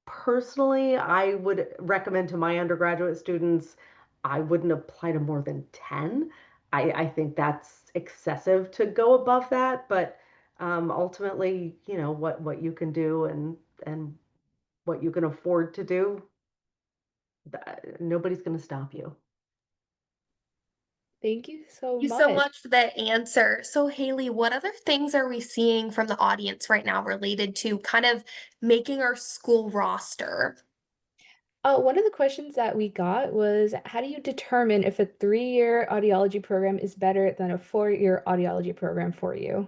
personally, I would recommend to my undergraduate students, I wouldn't apply to more than 10. I think that's excessive to go above that, but ultimately, what you can do and what you can afford to do, nobody's going to stop you. Thank you so You so much. much for that answer. So, Haley, what other things are we seeing from the audience right now related to kind of making our school roster? One of the questions that we got was, how do you determine if a 3-year audiology program is better than a 4-year audiology program for you?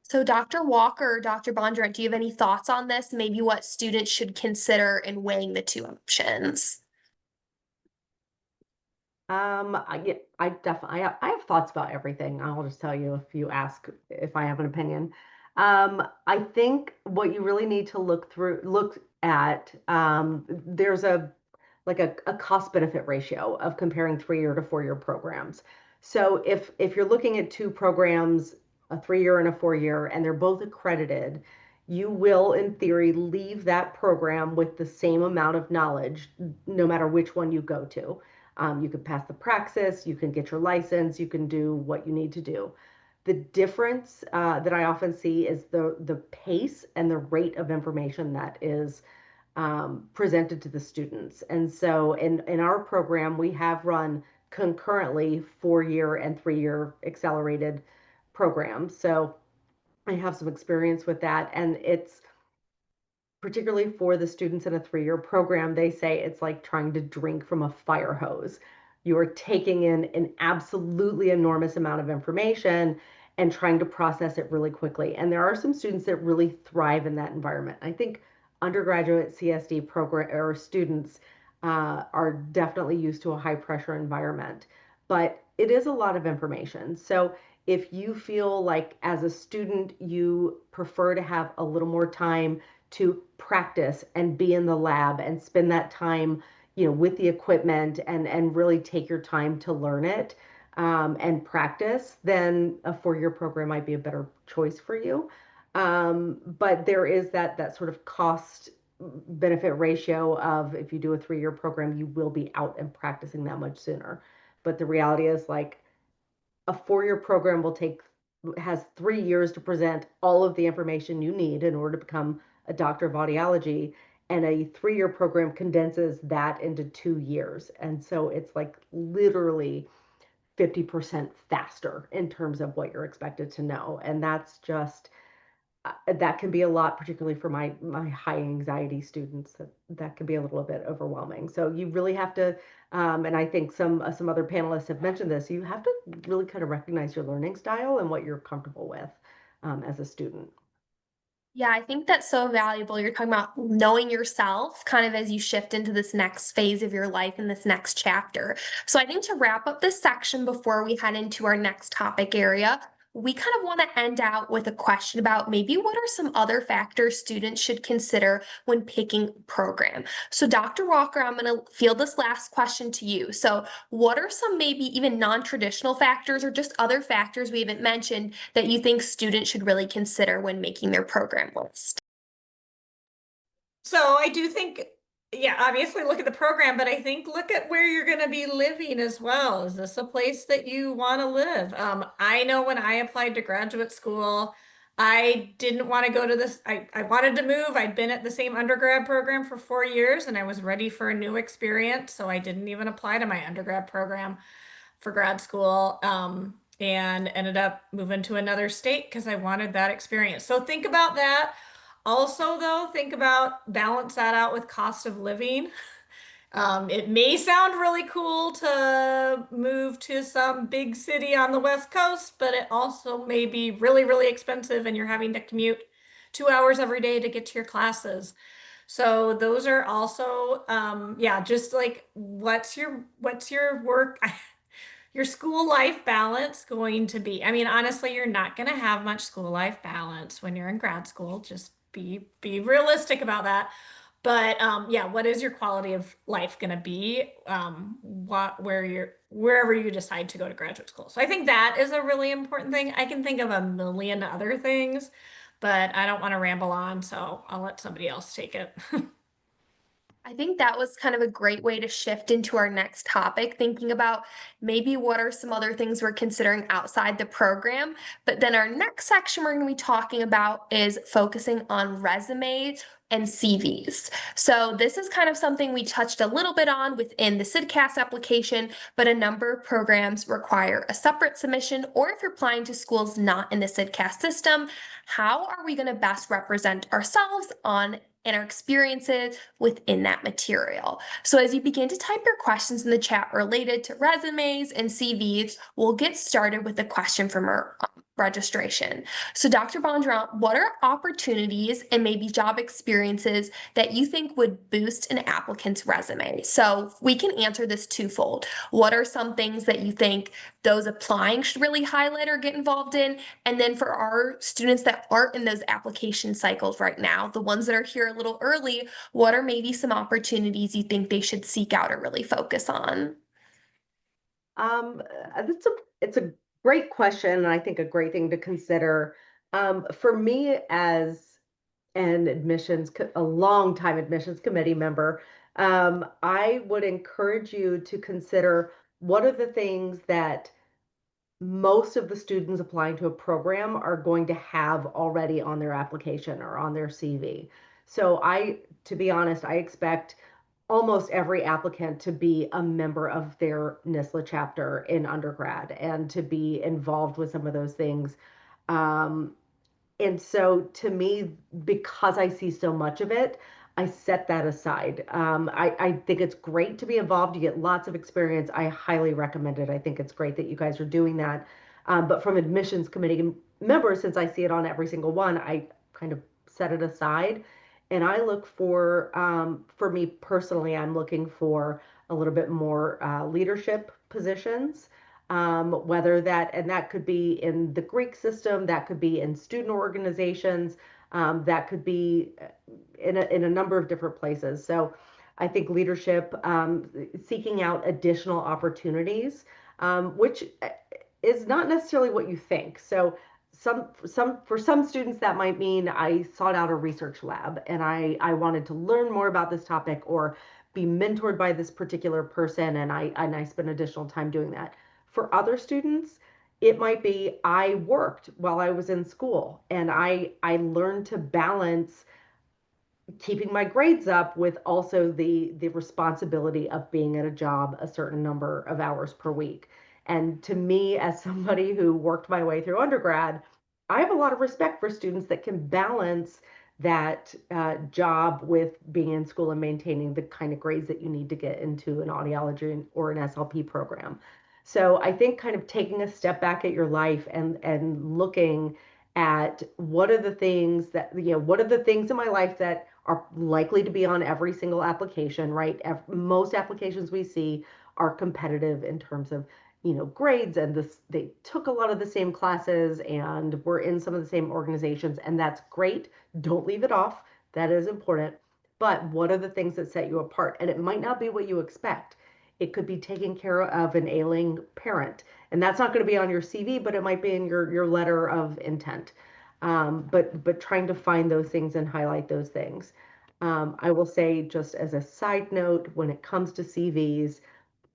So, Dr. Walker, Dr. Bondurant, do you have any thoughts on this? Maybe what students should consider in weighing the two options? Yeah, I definitely, I have thoughts about everything. I'll just tell you if you ask if I have an opinion. I think what you really need to look at, there's a cost benefit ratio of comparing 3-year to 4-year programs. So if you're looking at two programs, a 3-year and a 4-year, and they're both accredited, you will, in theory, leave that program with the same amount of knowledge, no matter which one you go to. You can pass the praxis, you can get your license, you can do what you need to do. The difference that I often see is the pace and the rate of information that is presented to the students. And so in our program, we have run concurrently 4-year and 3-year accelerated programs. So I have some experience with that. And it's particularly for the students in a 3-year program, they say it's like trying to drink from a fire hose. You are taking in an absolutely enormous amount of information and trying to process it really quickly. And there are some students that really thrive in that environment. I think undergraduate CSD program or students are definitely used to a high pressure environment, but it is a lot of information. So if you feel like as a student you prefer to have a little more time to practice and be in the lab and spend that time, with the equipment and really take your time to learn it, and practice, then a 4-year program might be a better choice for you. But there is that sort of cost benefit ratio of, if you do a 3-year program, you will be out and practicing that much sooner. But the reality is, like, a 4-year program has 3 years to present all of the information you need in order to become a doctor of audiology, and a 3-year program condenses that into 2 years. And so it's like literally 50% faster in terms of what you're expected to know. And that's just that can be a lot, particularly for my high anxiety students. That can be a little bit overwhelming. So you really have to, and I think some other panelists have mentioned this. You have to really kind of recognize your learning style and what you're comfortable with, as a student. Yeah, I think that's so valuable. You're talking about knowing yourself kind of as you shift into this next phase of your life and this next chapter. So I think to wrap up this section before we head into our next topic area, we kind of want to end out with a question about maybe what are some other factors students should consider when picking a program. So Dr. Walker, I'm going to field this last question to you. So what are some maybe even non-traditional factors or just other factors we haven't mentioned that you think students should really consider when making their program list? So I do think, yeah, obviously look at the program, but I think look at where you're going to be living as well. Is this a place that you want to live? I know when I applied to graduate school, I didn't want to go to this. I wanted to move. I'd been at the same undergrad program for 4 years and I was ready for a new experience. So I didn't even apply to my undergrad program for grad school, and ended up moving to another state because I wanted that experience. So think about that. Also, though, think about balance that out with cost of living. It may sound really cool to move to some big city on the West Coast, but it also may be really, really expensive and you're having to commute 2 hours every day to get to your classes. So those are also, yeah, just like what's your work, your school life balance going to be? I mean, honestly, you're not going to have much school life balance when you're in grad school. Just be realistic about that. But yeah, what is your quality of life going to be? Wherever you decide to go to graduate school. So I think that is a really important thing. I can think of a million other things, but I don't want to ramble on, so I'll let somebody else take it. I think that was kind of a great way to shift into our next topic, thinking about maybe what are some other things we're considering outside the program. But then our next section we're going to be talking about is focusing on resumes and CVs. So this is kind of something we touched a little bit on within the CSDCAS application, but a number of programs require a separate submission, or if you're applying to schools not in the CSDCAS system, how are we going to best represent ourselves on and our experiences within that material. So as you begin to type your questions in the chat related to resumes and CVs, we'll get started with a question from our registration. So Dr. Bondurant, what are opportunities and maybe job experiences that you think would boost an applicant's resume? So we can answer this twofold. What are some things that you think those applying should really highlight or get involved in? And then for our students that aren't in those application cycles right now, the ones that are here a little early, what are maybe some opportunities you think they should seek out or really focus on? Um, it's a great question, and I think a great thing to consider. For me, as a long time admissions committee member, I would encourage you to consider what are the things that most of the students applying to a program are going to have already on their application or on their CV. So to be honest, I expect almost every applicant to be a member of their NSSLHA chapter in undergrad and to be involved with some of those things. Um, and so to me, because I see so much of it, I set that aside. I think it's great to be involved. You get lots of experience. I highly recommend it. I think it's great that you guys are doing that. But from admissions committee members, since I see it on every single one, I kind of set it aside. And I look for me personally, I'm looking for a little bit more leadership positions, whether that could be in the Greek system, that could be in student organizations, that could be in a number of different places. So I think leadership, seeking out additional opportunities, which is not necessarily what you think. So for some students that might mean I sought out a research lab and I wanted to learn more about this topic or be mentored by this particular person, and I spent additional time doing that. For other students, it might be I worked while I was in school and I learned to balance keeping my grades up with also the responsibility of being at a job a certain number of hours per week. And to me, as somebody who worked my way through undergrad, I have a lot of respect for students that can balance that job with being in school and maintaining the kind of grades that you need to get into an audiology or an SLP program. So I think kind of taking a step back at your life and looking at what are the things in my life that are likely to be on every single application, right? Most applications we see are competitive in terms of, grades, and they took a lot of the same classes and were in some of the same organizations, and that's great. Don't leave it off. That is important. But what are the things that set you apart? And it might not be what you expect. It could be taking care of an ailing parent, and that's not going to be on your CV, but it might be in your letter of intent. But trying to find those things and highlight those things. I will say, just as a side note, when it comes to CVs,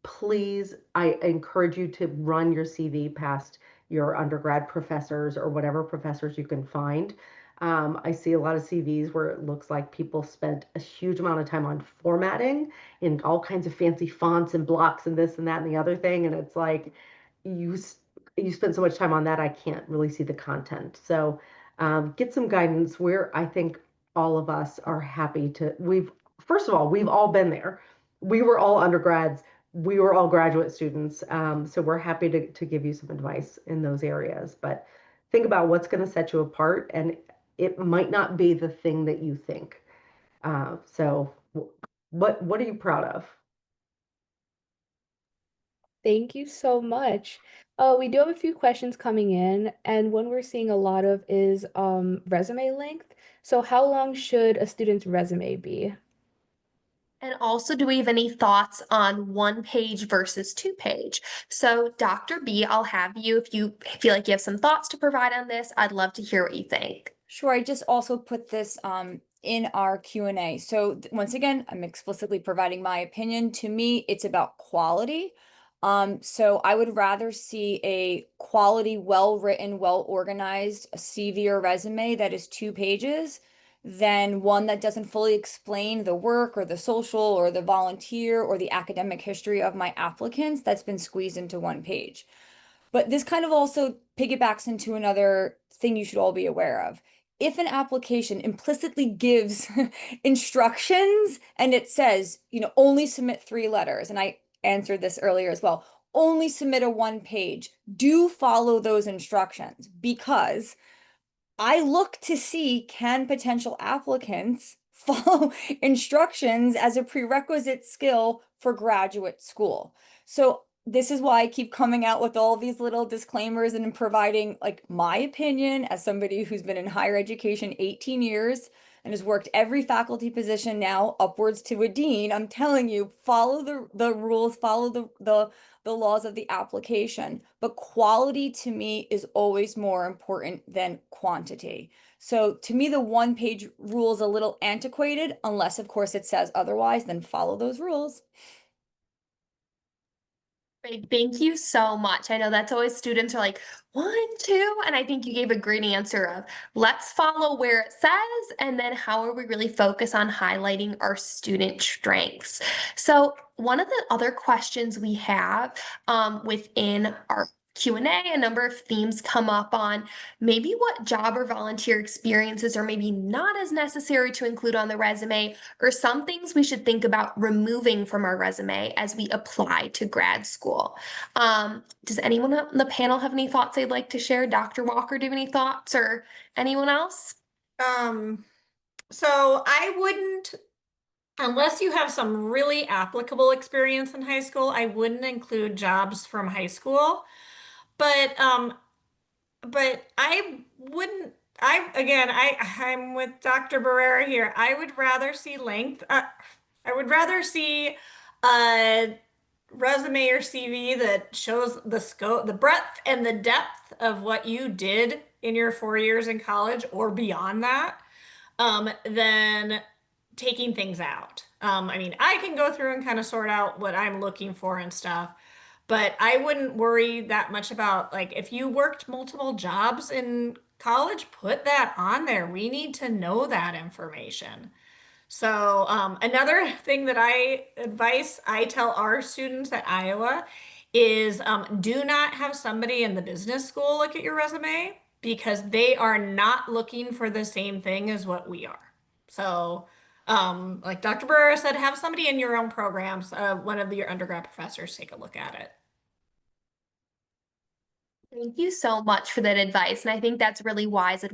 please, I encourage you to run your CV past your undergrad professors or whatever professors you can find. I see a lot of CVs where it looks like people spent a huge amount of time on formatting in all kinds of fancy fonts and blocks and this and that and the other thing. And it's like you you spend so much time on that, I can't really see the content. So get some guidance where I think all of us are happy to. First of all, we've all been there. We were all undergrads. We were all graduate students. So we're happy to give you some advice in those areas. But think about what's going to set you apart, and it might not be the thing that you think. So what are you proud of? Thank you so much. We do have a few questions coming in, and one we're seeing a lot of is resume length. So how long should a student's resume be? And also, do we have any thoughts on 1 page versus 2 page? So, Dr. B, I'll have you, if you feel like you have some thoughts to provide on this, I'd love to hear what you think. Sure, I just also put this in our Q&A. So once again, I'm explicitly providing my opinion. To me, it's about quality. So I would rather see a quality, well-written, well-organized CV or resume that is 2 pages than one that doesn't fully explain the work or the social or the volunteer or the academic history of my applicants that's been squeezed into 1 page. But this kind of also piggybacks into another thing you should all be aware of. If an application implicitly gives instructions and it says, only submit 3 letters, and I answered this earlier as well, only submit a 1 page, do follow those instructions, because I look to see, can potential applicants follow instructions as a prerequisite skill for graduate school? So this is why I keep coming out with all these little disclaimers and providing like my opinion as somebody who's been in higher education 18 years and has worked every faculty position now upwards to a dean. I'm telling you, follow the rules, follow the laws of the application. But quality to me is always more important than quantity. So to me, the 1 page rule is a little antiquated, unless of course it says otherwise, then follow those rules. Great, thank you so much. I know that's always students are like, 1, 2, and I think you gave a great answer of let's follow where it says, and then how are we really focus on highlighting our student strengths. So one of the other questions we have within our Q&A, a number of themes come up on maybe what job or volunteer experiences are maybe not as necessary to include on the resume, or some things we should think about removing from our resume as we apply to grad school. Does anyone on the panel have any thoughts they'd like to share? Dr. Walker, do you have any thoughts, or anyone else? So I wouldn't, unless you have some really applicable experience in high school, I wouldn't include jobs from high school. But I wouldn't. I'm with Dr. Barrera here. I would rather see length. I would rather see a resume or CV that shows the scope, the breadth and the depth of what you did in your 4 years in college or beyond that, than taking things out. I mean, I can go through and kind of sort out what I'm looking for and stuff, but I wouldn't worry that much about like if you worked multiple jobs in college, put that on there. We need to know that information. So, another thing that advice I tell our students at Iowa is do not have somebody in the business school look at your resume because they are not looking for the same thing as what we are. So, like Dr. Barrera said, have somebody in your own programs, one of your undergrad professors take a look at it. Thank you so much for that advice. And I think that's really wise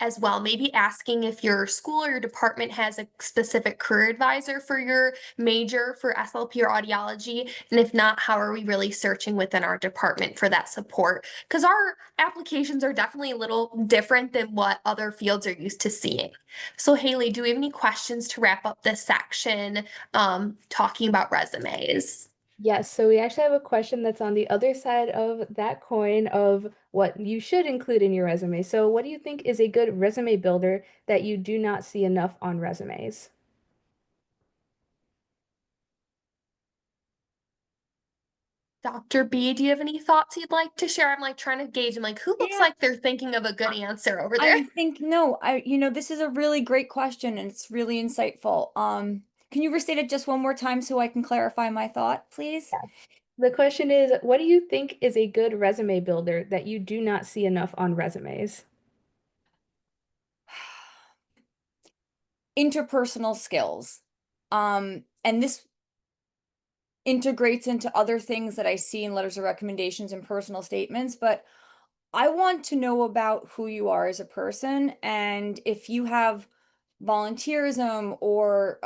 as well. Maybe asking if your school or your department has a specific career advisor for your major for SLP or audiology. And if not, how are we really searching within our department for that support? Because our applications are definitely a little different than what other fields are used to seeing. So Haley, do we have any questions to wrap up this section talking about resumes? Yes, so we actually have a question that's on the other side of that coin of what you should include in your resume. So, what do you think is a good resume builder that you do not see enough on resumes? Dr. B, do you have any thoughts you'd like to share? I'm like trying to gauge. I'm like, who looks Yeah. like they're thinking of a good answer over there? I think no, this is a really great question and it's really insightful. Can you restate it just one more time so I can clarify my thought, please? Yeah. The question is, what do you think is a good resume builder that you do not see enough on resumes? Interpersonal skills. And this integrates into other things that I see in letters of recommendations and personal statements, but I want to know about who you are as a person and if you have volunteerism or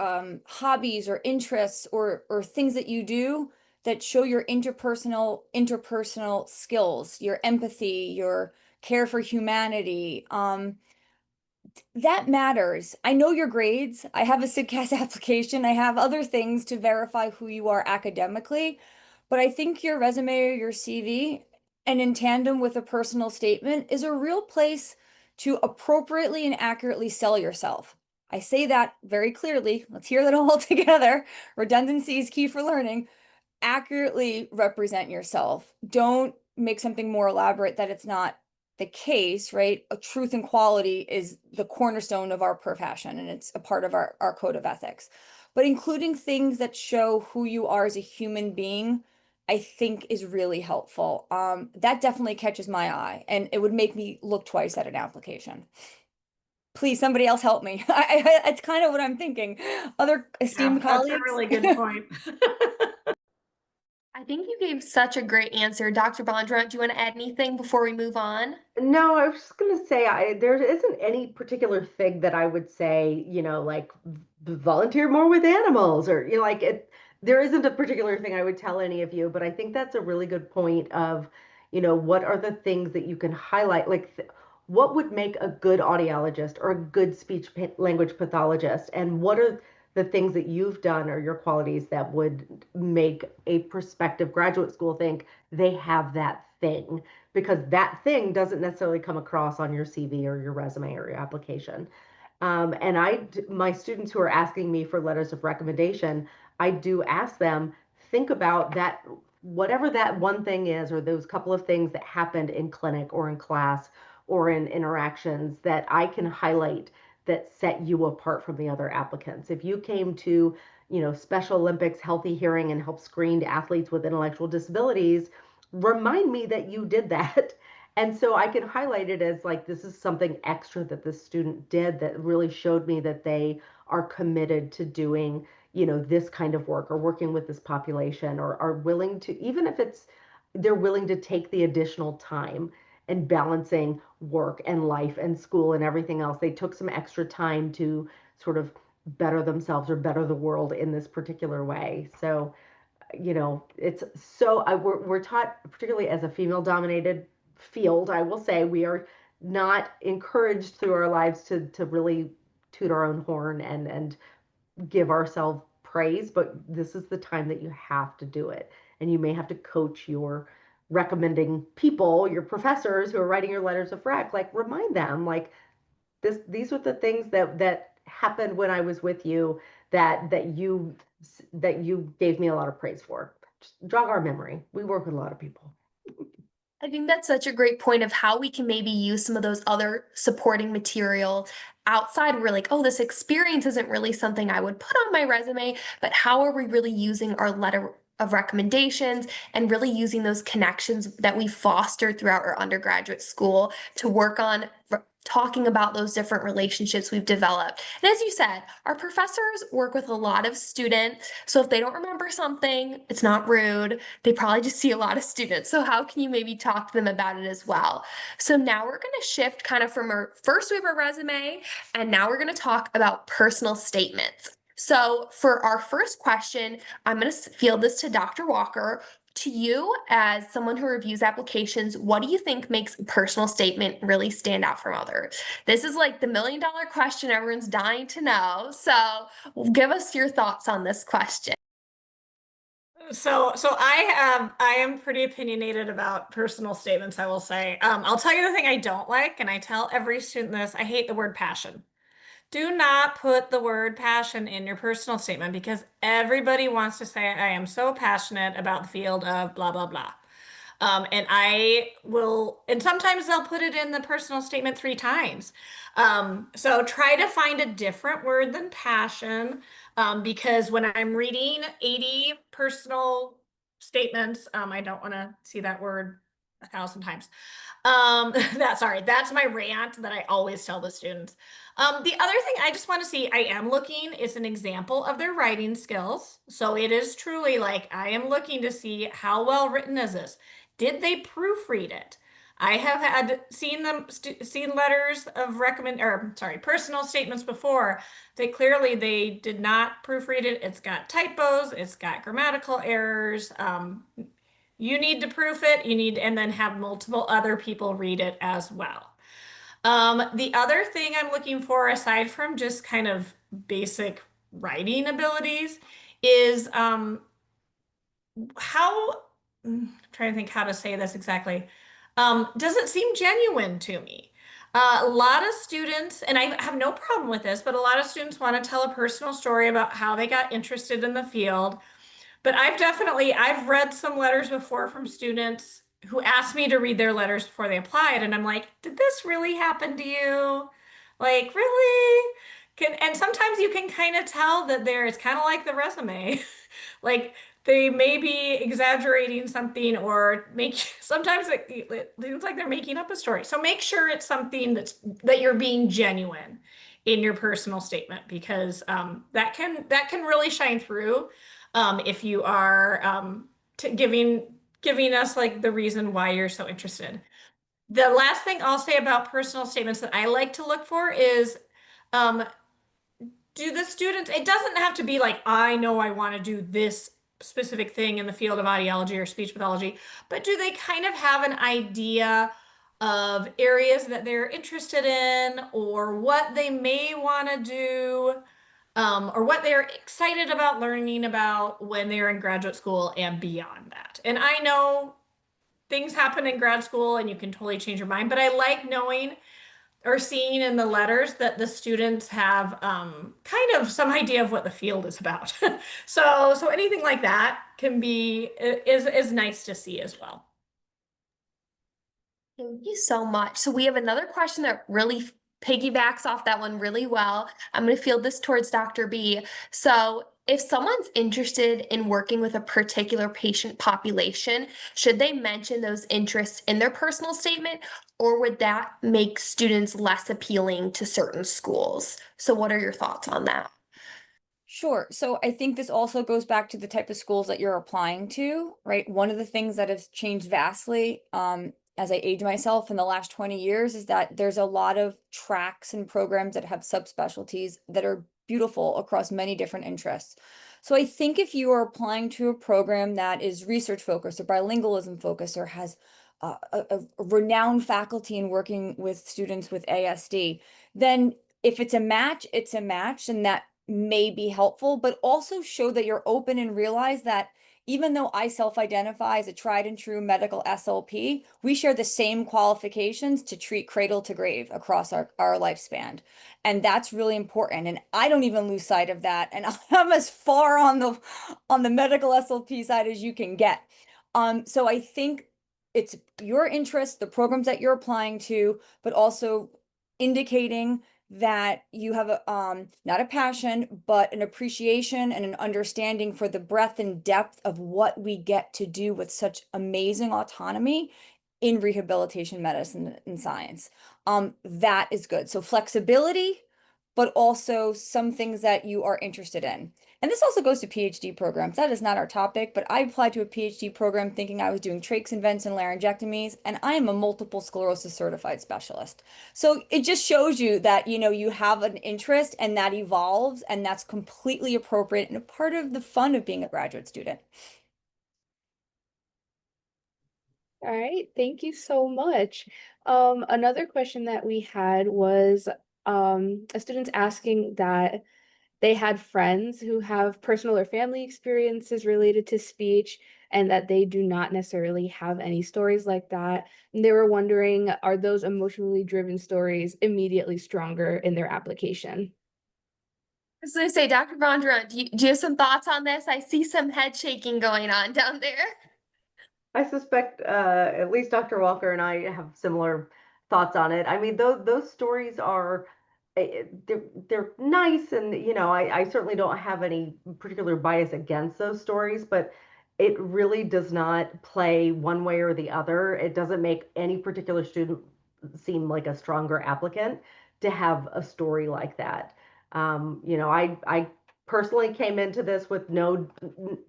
hobbies or interests or things that you do that show your interpersonal skills, your empathy, your care for humanity. That matters. I know your grades. I have a CSDCAS application. I have other things to verify who you are academically, but I think your resume or your CV, and in tandem with a personal statement, is a real place to appropriately and accurately sell yourself. I say that very clearly. Let's hear that all together. Redundancy is key for learning. Accurately represent yourself. Don't make something more elaborate that it's not the case, right? A truth and quality is the cornerstone of our profession and it's a part of our code of ethics. But including things that show who you are as a human being, I think is really helpful. That definitely catches my eye and it would make me look twice at an application. Please, somebody else help me. It's kind of what I'm thinking. Other esteemed That's colleagues. a really good point. I think you gave such a great answer. Dr. Bondurant, do you want to add anything before we move on? No, I was just gonna say there isn't any particular thing that I would say, like volunteer more with animals or like it there isn't a particular thing I would tell any of you, but I think that's a really good point of, what are the things that you can highlight, like what would make a good audiologist or a good language pathologist, and what are the things that you've done or your qualities that would make a prospective graduate school think they have that thing, because that thing doesn't necessarily come across on your CV or your resume or your application. And my students who are asking me for letters of recommendation, I do ask them, think about that, whatever that one thing is, or those couple of things that happened in clinic or in class or in interactions that I can highlight that set you apart from the other applicants. If you came to, Special Olympics Healthy Hearing and helped screen athletes with intellectual disabilities, remind me that you did that. And so I can highlight it as like, this is something extra that the student did that really showed me that they are committed to doing, this kind of work or working with this population, or are willing to, even if they're willing to take the additional time and balancing work and life and school and everything else. They took some extra time to sort of better themselves or better the world in this particular way. So, it's so we're taught, particularly as a female dominated field, I will say, we are not encouraged through our lives to really toot our own horn and give ourselves praise, but this is the time that you have to do it. And you may have to coach your recommending people, your professors who are writing your letters of rec, like remind them, like, these were the things that happened when I was with you, that you gave me a lot of praise for. Just jog our memory. We work with a lot of people. I think that's such a great point of how we can maybe use some of those other supporting material outside. We're like, oh, this experience isn't really something I would put on my resume, but how are we really using our letter of recommendations and really using those connections that we foster throughout our undergraduate school to work on talking about those different relationships we've developed. And as you said, our professors work with a lot of students. So if they don't remember something, it's not rude. They probably just see a lot of students. So how can you maybe talk to them about it as well? So now we're going to shift kind of from our first we have a resume, and now we're going to talk about personal statements. So for our first question, I'm going to field this to Dr. Walker. To you, as someone who reviews applications, what do you think makes a personal statement really stand out from others? This is like the $1,000,000 question everyone's dying to know. So give us your thoughts on this question. So I am pretty opinionated about personal statements, I will say. I'll tell you the thing I don't like, and I tell every student this: I hate the word passion. do not put the word passion in your personal statement because everybody wants to say, I am so passionate about the field of blah, blah, blah. And I will, and sometimes they'll put it in the personal statement 3 times. So try to find a different word than passion, because when I'm reading 80 personal statements, I don't want to see that word 1,000 times. That's my rant that I always tell the students. The other thing I just want to see, I am looking, is an example of their writing skills. So it is truly like, I am looking to see how well written is this? Did they proofread it? I have had seen letters of personal statements before that clearly they did not proofread it. It's got typos, it's got grammatical errors. You need to proof it, and then have multiple other people read it as well. The other thing I'm looking for, aside from just kind of basic writing abilities, is how, I'm trying to think how to say this exactly. Does it seem genuine to me? A lot of students, and I have no problem with this, but a lot of students want to tell a personal story about how they got interested in the field. But I've read some letters before from students who asked me to read their letters before they applied, and I'm like, did this really happen to you? Like, really? And sometimes you can kind of tell that it's kind of like the resume. Like they may be exaggerating something or sometimes it seems like they're making up a story. So make sure it's something that you're being genuine in your personal statement, because that can really shine through if you are giving us like the reason why you're so interested. The last thing I'll say about personal statements that I like to look for is, um, do the students, it doesn't have to be like, I know I want to do this specific thing in the field of audiology or speech pathology, but do they kind of have an idea of areas that they're interested in, or what they may want to do, or what they're excited about learning about when they're in graduate school and beyond that? And I know things happen in grad school and you can totally change your mind, but I like knowing or seeing in the letters that the students have kind of some idea of what the field is about. So anything like that is nice to see as well. Thank you so much. So we have another question that really piggybacks off that one really well. I'm going to field this towards Dr. B. So if someone's interested in working with a particular patient population, should they mention those interests in their personal statement, or would that make students less appealing to certain schools? So what are your thoughts on that? Sure. So I think this also goes back to the type of schools that you're applying to, right? One of the things that has changed vastly as I age myself in the last 20 years is that there's a lot of tracks and programs that have subspecialties that are beautiful across many different interests. So I think if you are applying to a program that is research focused or bilingualism focused or has a renowned faculty in working with students with ASD, then if it's a match, it's a match, and that may be helpful, but also show that you're open and realize that even though I self-identify as a tried and true medical SLP, we share the same qualifications to treat cradle to grave across our lifespan. And that's really important. And I don't even lose sight of that. And I'm as far on the medical SLP side as you can get. So I think it's your interest, the programs that you're applying to, but also indicating that you have a not a passion, but an appreciation and an understanding for the breadth and depth of what we get to do with such amazing autonomy in rehabilitation medicine and science. That is good. So flexibility, but also some things that you are interested in. And this also goes to PhD programs. That is not our topic, but I applied to a PhD program thinking I was doing trachs and vents and laryngectomies, and I am a multiple sclerosis certified specialist. So it just shows you that, you have an interest and that evolves, and that's completely appropriate and a part of the fun of being a graduate student. All right, thank you so much. Another question that we had was a student's asking that they had friends who have personal or family experiences related to speech and that they do not necessarily have any stories like that. And they were wondering, are those emotionally driven stories immediately stronger in their application? was going to say, Dr. Bondurant, do you have some thoughts on this? I see some head shaking going on down there. I suspect at least Dr. Walker and I have similar thoughts on it. I mean, those stories are they're nice, and I certainly don't have any particular bias against those stories, but it really does not play one way or the other. It doesn't make any particular student seem like a stronger applicant to have a story like that. I personally came into this with no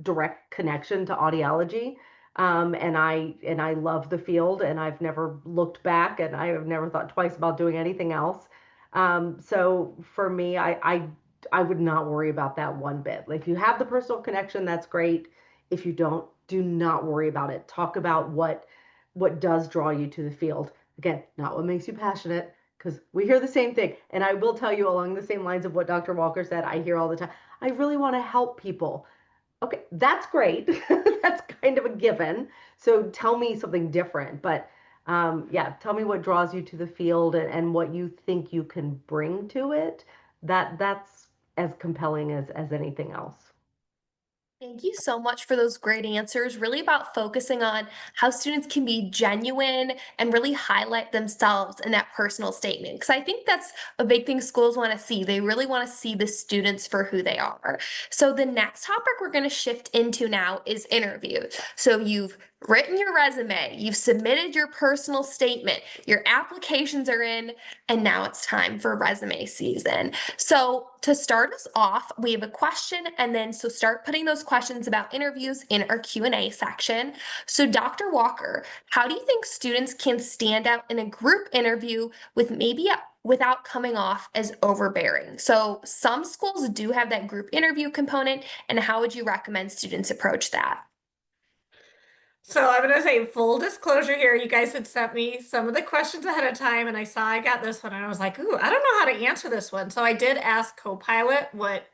direct connection to audiology. And I love the field, and I've never looked back, and I have never thought twice about doing anything else. So for me, I would not worry about that one bit. Like, if you have the personal connection, that's great. If you don't, do not worry about it. Talk about what does draw you to the field. Again, not what makes you passionate, because we hear the same thing. And I will tell you, along the same lines of what Dr. Walker said, I hear all the time, I really want to help people. Okay, that's great. That's kind of a given. So tell me something different. But yeah, tell me what draws you to the field, and what you think you can bring to it. That's as compelling as anything else. Thank you so much for those great answers. Really about focusing on how students can be genuine and really highlight themselves in that personal statement. Because I think that's a big thing schools want to see. They really want to see the students for who they are. So the next topic we're going to shift into now is interviews. So you've written your resume, you've submitted your personal statement, your applications are in, and now it's time for resume season. So to start us off, we have a question, and then so start putting those questions about interviews in our Q&A section. So Dr. Walker, how do you think students can stand out in a group interview without coming off as overbearing? So some schools do have that group interview component, and how would you recommend students approach that? So I'm going to say full disclosure here. You guys had sent me some of the questions ahead of time, and I saw I got this one, and I was like, ooh, I don't know how to answer this one. So I did ask Copilot what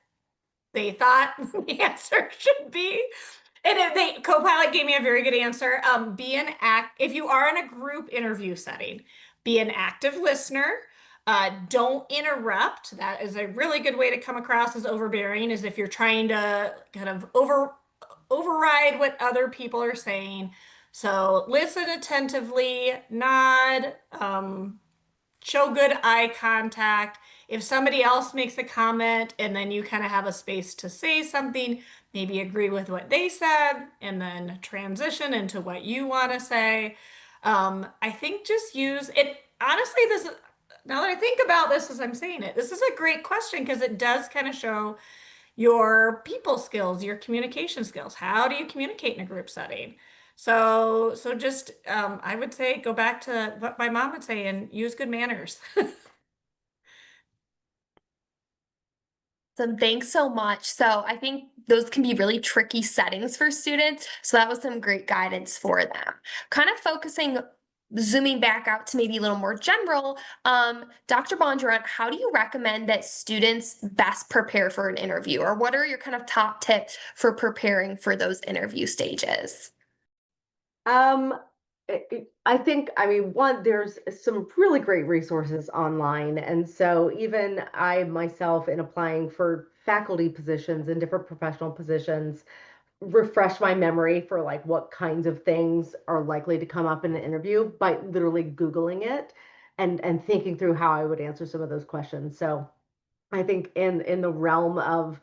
they thought the answer should be. And Copilot gave me a very good answer. If you are in a group interview setting, be an active listener. Don't interrupt. That is a really good way to come across as overbearing, is if you're trying to kind of override what other people are saying. So listen attentively, nod, show good eye contact. If somebody else makes a comment and then you kind of have a space to say something, maybe agree with what they said and then transition into what you want to say. I think just use it. Honestly, now that I think about this as I'm saying it, this is a great question because it does kind of show your people skills, your communication skills. How do you communicate in a group setting? So just I would say go back to what my mom would say and use good manners. Thanks so much. So I think those can be really tricky settings for students. So that was some great guidance for them. Kind of zooming back out to maybe a little more general, Dr. Bondurant, how do you recommend that students best prepare for an interview? Or what are your kind of top tips for preparing for those interview stages? Um, I think, I mean, one, there's some really great resources online. And so even I myself, in applying for faculty positions and different professional positions, refresh my memory for like what kinds of things are likely to come up in an interview by literally Googling it and thinking through how I would answer some of those questions. So I think in the realm of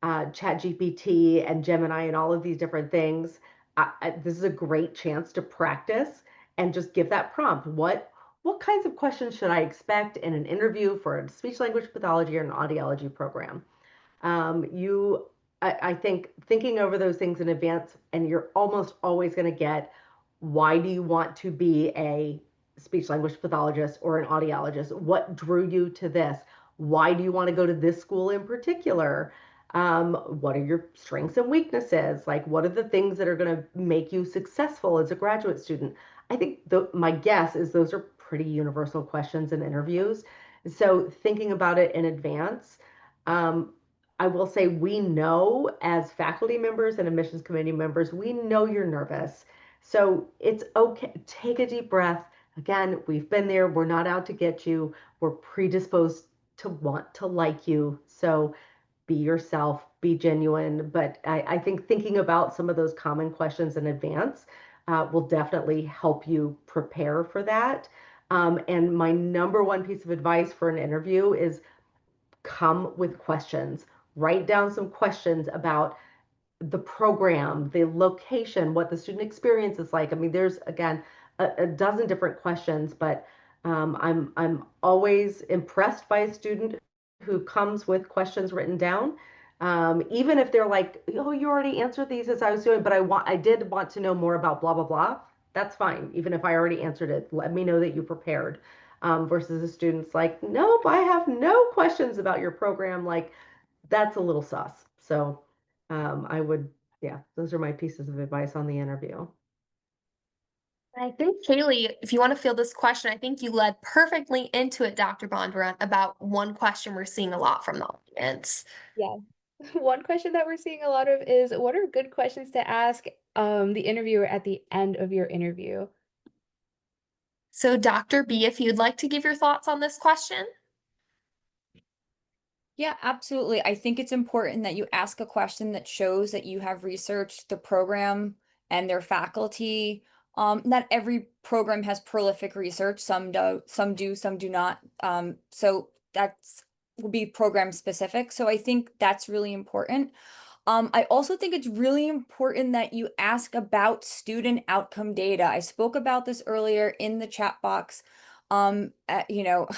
ChatGPT and Gemini and all of these different things, this is a great chance to practice and just give that prompt. What kinds of questions should I expect in an interview for a speech language pathology or an audiology program? I think thinking over those things in advance, and you're almost always going to get, why do you want to be a speech language pathologist or an audiologist? What drew you to this? Why do you want to go to this school in particular? What are your strengths and weaknesses? Like, what are the things that are going to make you successful as a graduate student? I think my guess is those are pretty universal questions in interviews. So thinking about it in advance, um, I will say we know as faculty members and admissions committee members, we know you're nervous. So it's okay. Take a deep breath. Again, we've been there. We're not out to get you. We're predisposed to want to like you. So be yourself, be genuine. But I think thinking about some of those common questions in advance will definitely help you prepare for that. And my number one piece of advice for an interview is come with questions. Write down some questions about the program, the location, what the student experience is like. I mean, there's again a dozen different questions, but I'm always impressed by a student who comes with questions written down. Even if they're like, oh, you already answered these as I was doing, but I did want to know more about blah blah blah. That's fine. Even if I already answered it, let me know that you prepared. Versus the students like, nope, I have no questions about your program. Like, that's a little sus. So I would, yeah, those are my pieces of advice on the interview. I think, Kaylee, if you want to field this question, I think you led perfectly into it, Dr. Bondurant, about one question we're seeing a lot from the audience. Yeah. One question that we're seeing a lot of is what are good questions to ask the interviewer at the end of your interview? So, Dr. B, if you'd like to give your thoughts on this question. Yeah, absolutely. I think it's important that you ask a question that shows that you have researched the program and their faculty. Not every program has prolific research. Some do, some do not. So that's will be program specific. So I think that's really important. I also think it's really important that you ask about student outcome data. I spoke about this earlier in the chat box. You know,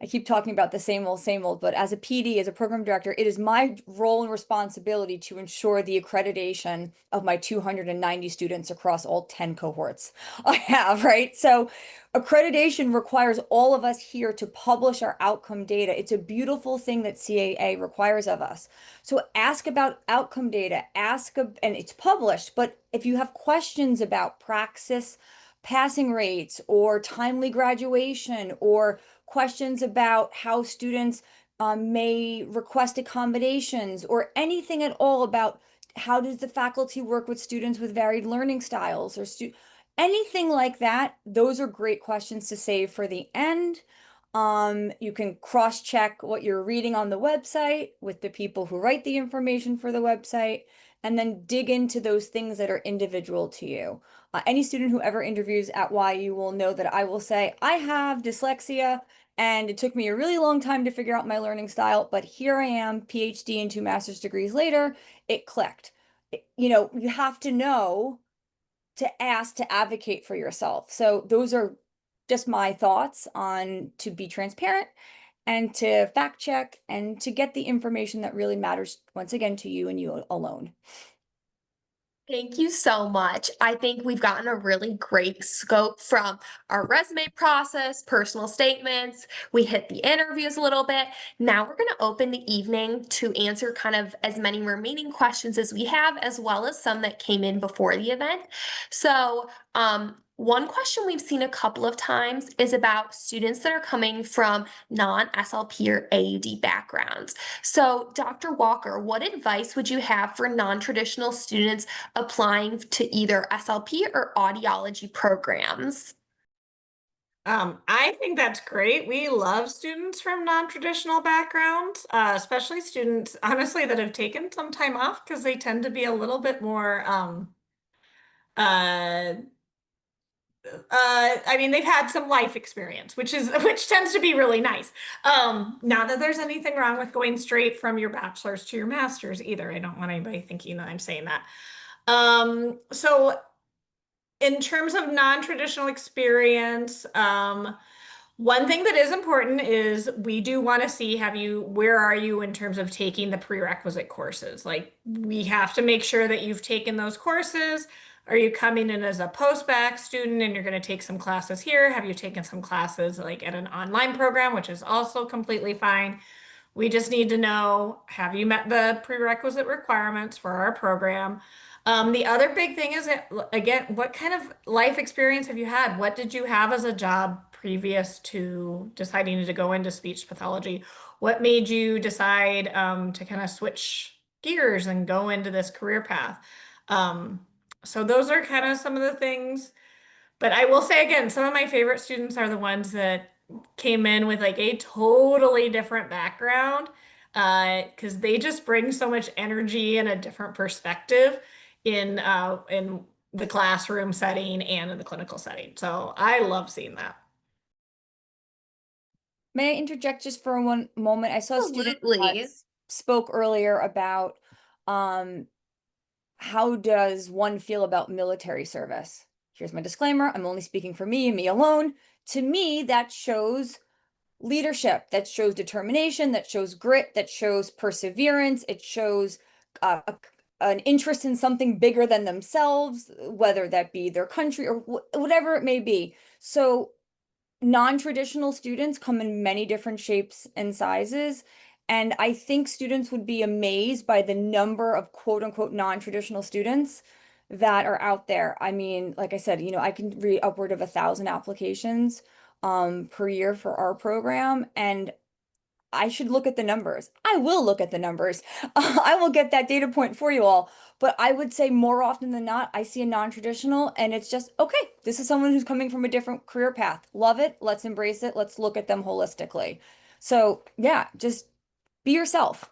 I keep talking about the same old, but as a PD, as a program director, it is my role and responsibility to ensure the accreditation of my 290 students across all 10 cohorts I have, right? So accreditation requires all of us here to publish our outcome data. It's a beautiful thing that CAA requires of us. So ask about outcome data, and it's published, but if you have questions about praxis, passing rates, or timely graduation, or questions about how students may request accommodations, or anything at all about how does the faculty work with students with varied learning styles, or anything like that. Those are great questions to save for the end. You can cross-check what you're reading on the website with the people who write the information for the website, and then dig into those things that are individual to you. Any student who ever interviews at YU will know that I will say, I have dyslexia, and it took me a really long time to figure out my learning style, but here I am, PhD and 2 master's degrees later, it clicked. You know, you have to know to ask to advocate for yourself. So those are just my thoughts on to be transparent and to fact check and to get the information that really matters, once again, to you and you alone. Thank you so much. I think we've gotten a really great scope from our resume process, personal statements. We hit the interviews a little bit. Now we're going to open the evening to answer kind of as many remaining questions as we have, as well as some that came in before the event. So, one question we've seen a couple of times is about students that are coming from non-SLP or AUD backgrounds. So, Dr. Walker, what advice would you have for non-traditional students applying to either SLP or audiology programs? I think that's great. We love students from non-traditional backgrounds, especially students, honestly, that have taken some time off because they tend to be a little bit more, uh, I mean, they've had some life experience, which tends to be really nice. Not that there's anything wrong with going straight from your bachelor's to your master's either. I don't want anybody thinking that I'm saying that. So in terms of non-traditional experience, one thing that is important is we do want to see, where are you in terms of taking the prerequisite courses? Like, we have to make sure that you've taken those courses. Are you coming in as a post-bac student and you're going to take some classes here? Have you taken some classes like at an online program, which is also completely fine? We just need to know, have you met the prerequisite requirements for our program? The other big thing is, again, what kind of life experience have you had? What did you have as a job previous to deciding to go into speech pathology? What made you decide to kind of switch gears and go into this career path? So those are kind of some of the things. But I will say again, some of my favorite students are the ones that came in with like a totally different background. because they just bring so much energy and a different perspective in the classroom setting and in the clinical setting. So I love seeing that. May I interject just for one moment? I saw a student Absolutely. spoke earlier about how does one feel about military service? Here's my disclaimer. I'm only speaking for me and me alone. To me, that shows leadership, that shows determination, that shows grit, that shows perseverance. It shows an interest in something bigger than themselves, whether that be their country or whatever it may be. So non-traditional students come in many different shapes and sizes. And I think students would be amazed by the number of quote unquote non-traditional students that are out there. I mean, like I said, I can read upward of 1,000 applications per year for our program. And I should look at the numbers. I will look at the numbers. I will get that data point for you all. But I would say more often than not, I see a non-traditional and it's just, okay, this is someone who's coming from a different career path. Love it. Let's embrace it. Let's look at them holistically. So yeah, just be yourself.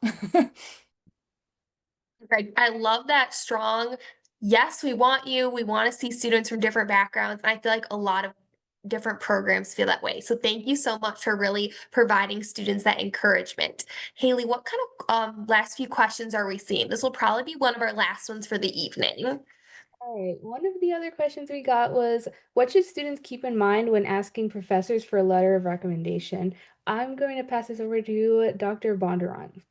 I love that strong, yes, we want you. We want to see students from different backgrounds. And I feel like a lot of different programs feel that way. So thank you so much for really providing students that encouragement. Haley, what kind of last few questions are we seeing? This will probably be one of our last ones for the evening. All right, one of the other questions we got was, what should students keep in mind when asking professors for a letter of recommendation? I'm going to pass this over to Dr. Bondurant.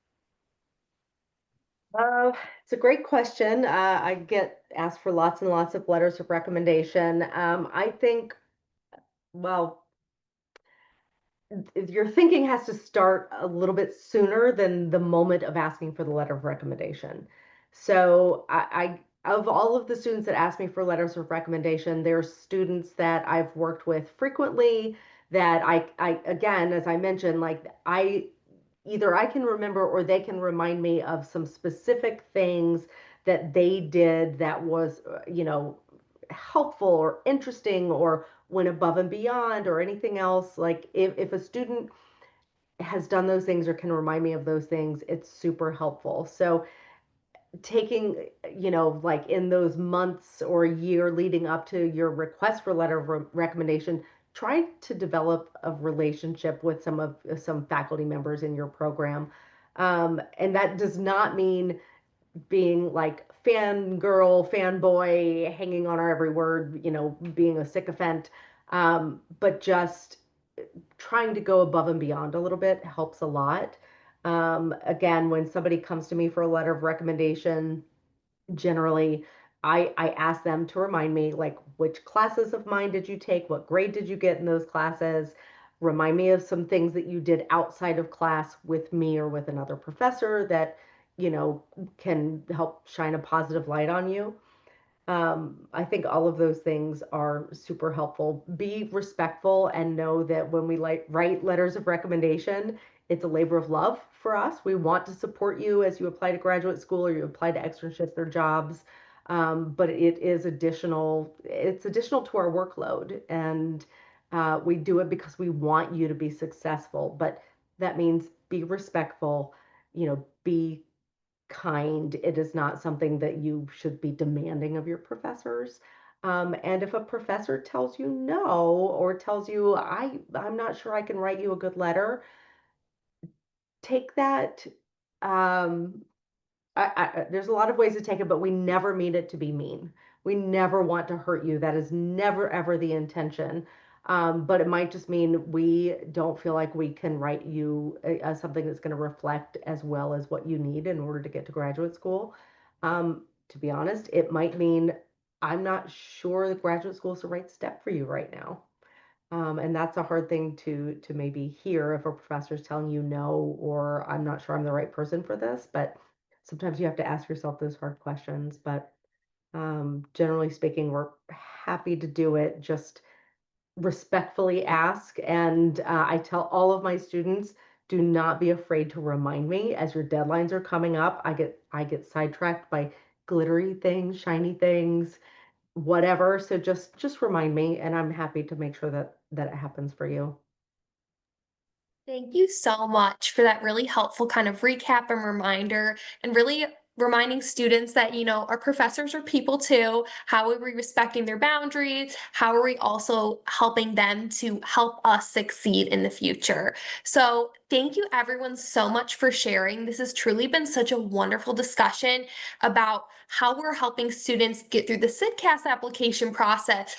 It's a great question. I get asked for lots and lots of letters of recommendation. I think, well, your thinking has to start a little bit sooner than the moment of asking for the letter of recommendation. So of all of the students that ask me for letters of recommendation, there's students that I've worked with frequently that I again, as I mentioned, like either I can remember or they can remind me of some specific things that they did that was, helpful or interesting or went above and beyond or anything else. Like if a student has done those things or can remind me of those things, it's super helpful. So taking, like in those months or a year leading up to your request for letter of recommendation, try to develop a relationship with some faculty members in your program. And that does not mean being like fangirl, fanboy, hanging on our every word, being a sycophant. But just trying to go above and beyond a little bit helps a lot. Again, when somebody comes to me for a letter of recommendation, generally I ask them to remind me, like, which classes of mine did you take? What grade did you get in those classes? Remind me of some things that you did outside of class with me or with another professor that, can help shine a positive light on you. I think all of those things are super helpful. Be respectful and know that when we write letters of recommendation, it's a labor of love for us. We want to support you as you apply to graduate school or you apply to externships or jobs. But it is additional, it's additional to our workload. And we do it because we want you to be successful. But that means be respectful, be kind. It is not something that you should be demanding of your professors. And if a professor tells you no, or tells you, I'm not sure I can write you a good letter, take that. Um, there's a lot of ways to take it, but we never mean it to be mean. We never want to hurt you. That is never, ever the intention. But it might just mean we don't feel like we can write you something that's going to reflect as well as what you need in order to get to graduate school. To be honest, it might mean I'm not sure the graduate school is the right step for you right now. And that's a hard thing to maybe hear if a professor is telling you no, or I'm not sure I'm the right person for this. But sometimes you have to ask yourself those hard questions. But generally speaking, we're happy to do it. Just respectfully ask. And I tell all of my students, do not be afraid to remind me as your deadlines are coming up. I get sidetracked by glittery things, shiny things, whatever. So just remind me, and I'm happy to make sure that it happens for you. Thank you so much for that really helpful kind of recap and reminder, and really reminding students that, our professors are people too. How are we respecting their boundaries? How are we also helping them to help us succeed in the future? So, thank you everyone so much for sharing. This has truly been such a wonderful discussion about how we're helping students get through the CSDCAS application process,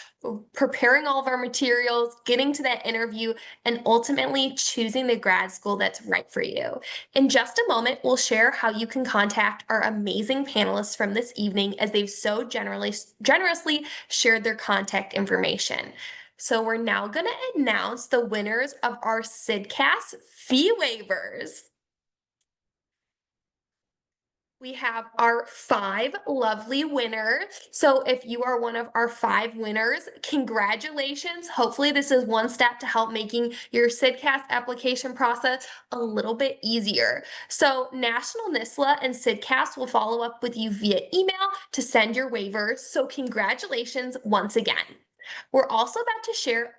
preparing all of our materials, getting to that interview, and ultimately choosing the grad school that's right for you. In just a moment, we'll share how you can contact our amazing panelists from this evening, as they've so generously shared their contact information. So we're now going to announce the winners of our CSDCAS fee waivers. We have our 5 lovely winners. So if you are one of our 5 winners, congratulations. Hopefully this is one step to help making your CSDCAS application process a little bit easier. So National NSSLHA and CSDCAS will follow up with you via email to send your waivers. So congratulations once again. We're also about to share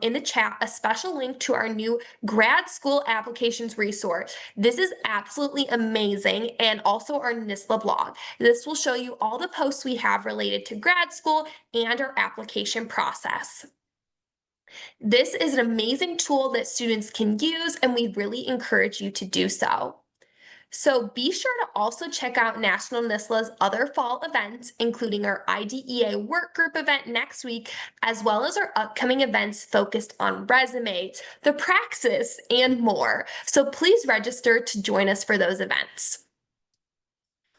in the chat a special link to our new grad school applications resource. This is absolutely amazing, and also our NSSLHA blog. This will show you all the posts we have related to grad school and our application process. This is an amazing tool that students can use, and we really encourage you to do so. So be sure to also check out National NSSLHA's other fall events, including our IDEA work group event next week, as well as our upcoming events focused on resumes, the praxis, and more. So please register to join us for those events.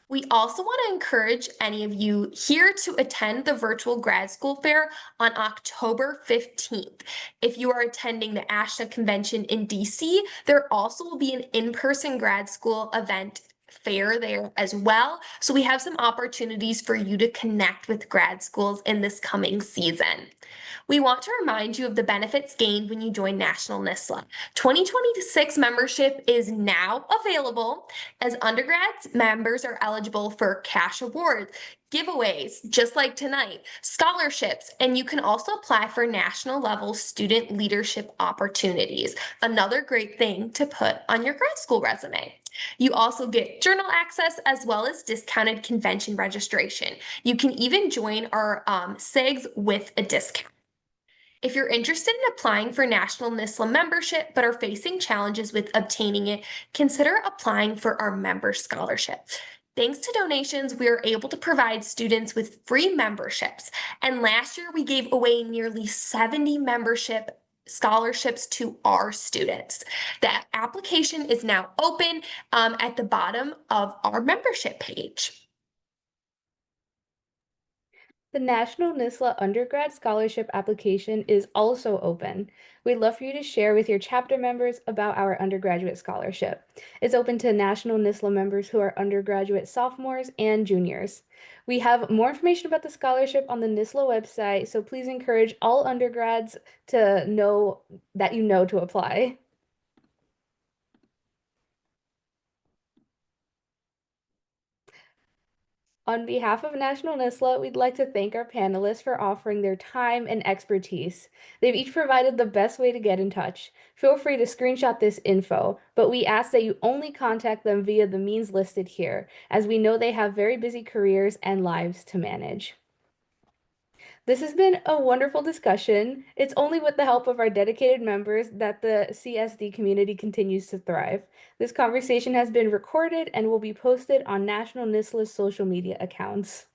We also want to encourage any of you here to attend the virtual grad school fair on October 15th. If you are attending the ASHA convention in DC, there also will be an in-person grad school event fair there as well. So we have some opportunities for you to connect with grad schools in this coming season. We want to remind you of the benefits gained when you join National NSSLHA. 2026 membership is now available, as undergrads members are eligible for cash awards, giveaways, just like tonight, scholarships, and you can also apply for national level student leadership opportunities. Another great thing to put on your grad school resume. You also get journal access as well as discounted convention registration. You can even join our SIGs with a discount. If you're interested in applying for National NSSLHA membership but are facing challenges with obtaining it, consider applying for our member scholarship. Thanks to donations, we are able to provide students with free memberships. And last year, we gave away nearly 70 membership scholarships to our students. The application is now open at the bottom of our membership page. The National NSSLHA undergrad scholarship application is also open. We'd love for you to share with your chapter members about our undergraduate scholarship. It's open to National NSSLHA members who are undergraduate sophomores and juniors. We have more information about the scholarship on the NSSLHA website, so please encourage all undergrads to know that you know to apply. On behalf of National NSSLHA, we'd like to thank our panelists for offering their time and expertise. They've each provided the best way to get in touch. Feel free to screenshot this info, but we ask that you only contact them via the means listed here, as we know they have very busy careers and lives to manage. This has been a wonderful discussion. It's only with the help of our dedicated members that the CSD community continues to thrive. This conversation has been recorded and will be posted on National NSSLHA's social media accounts.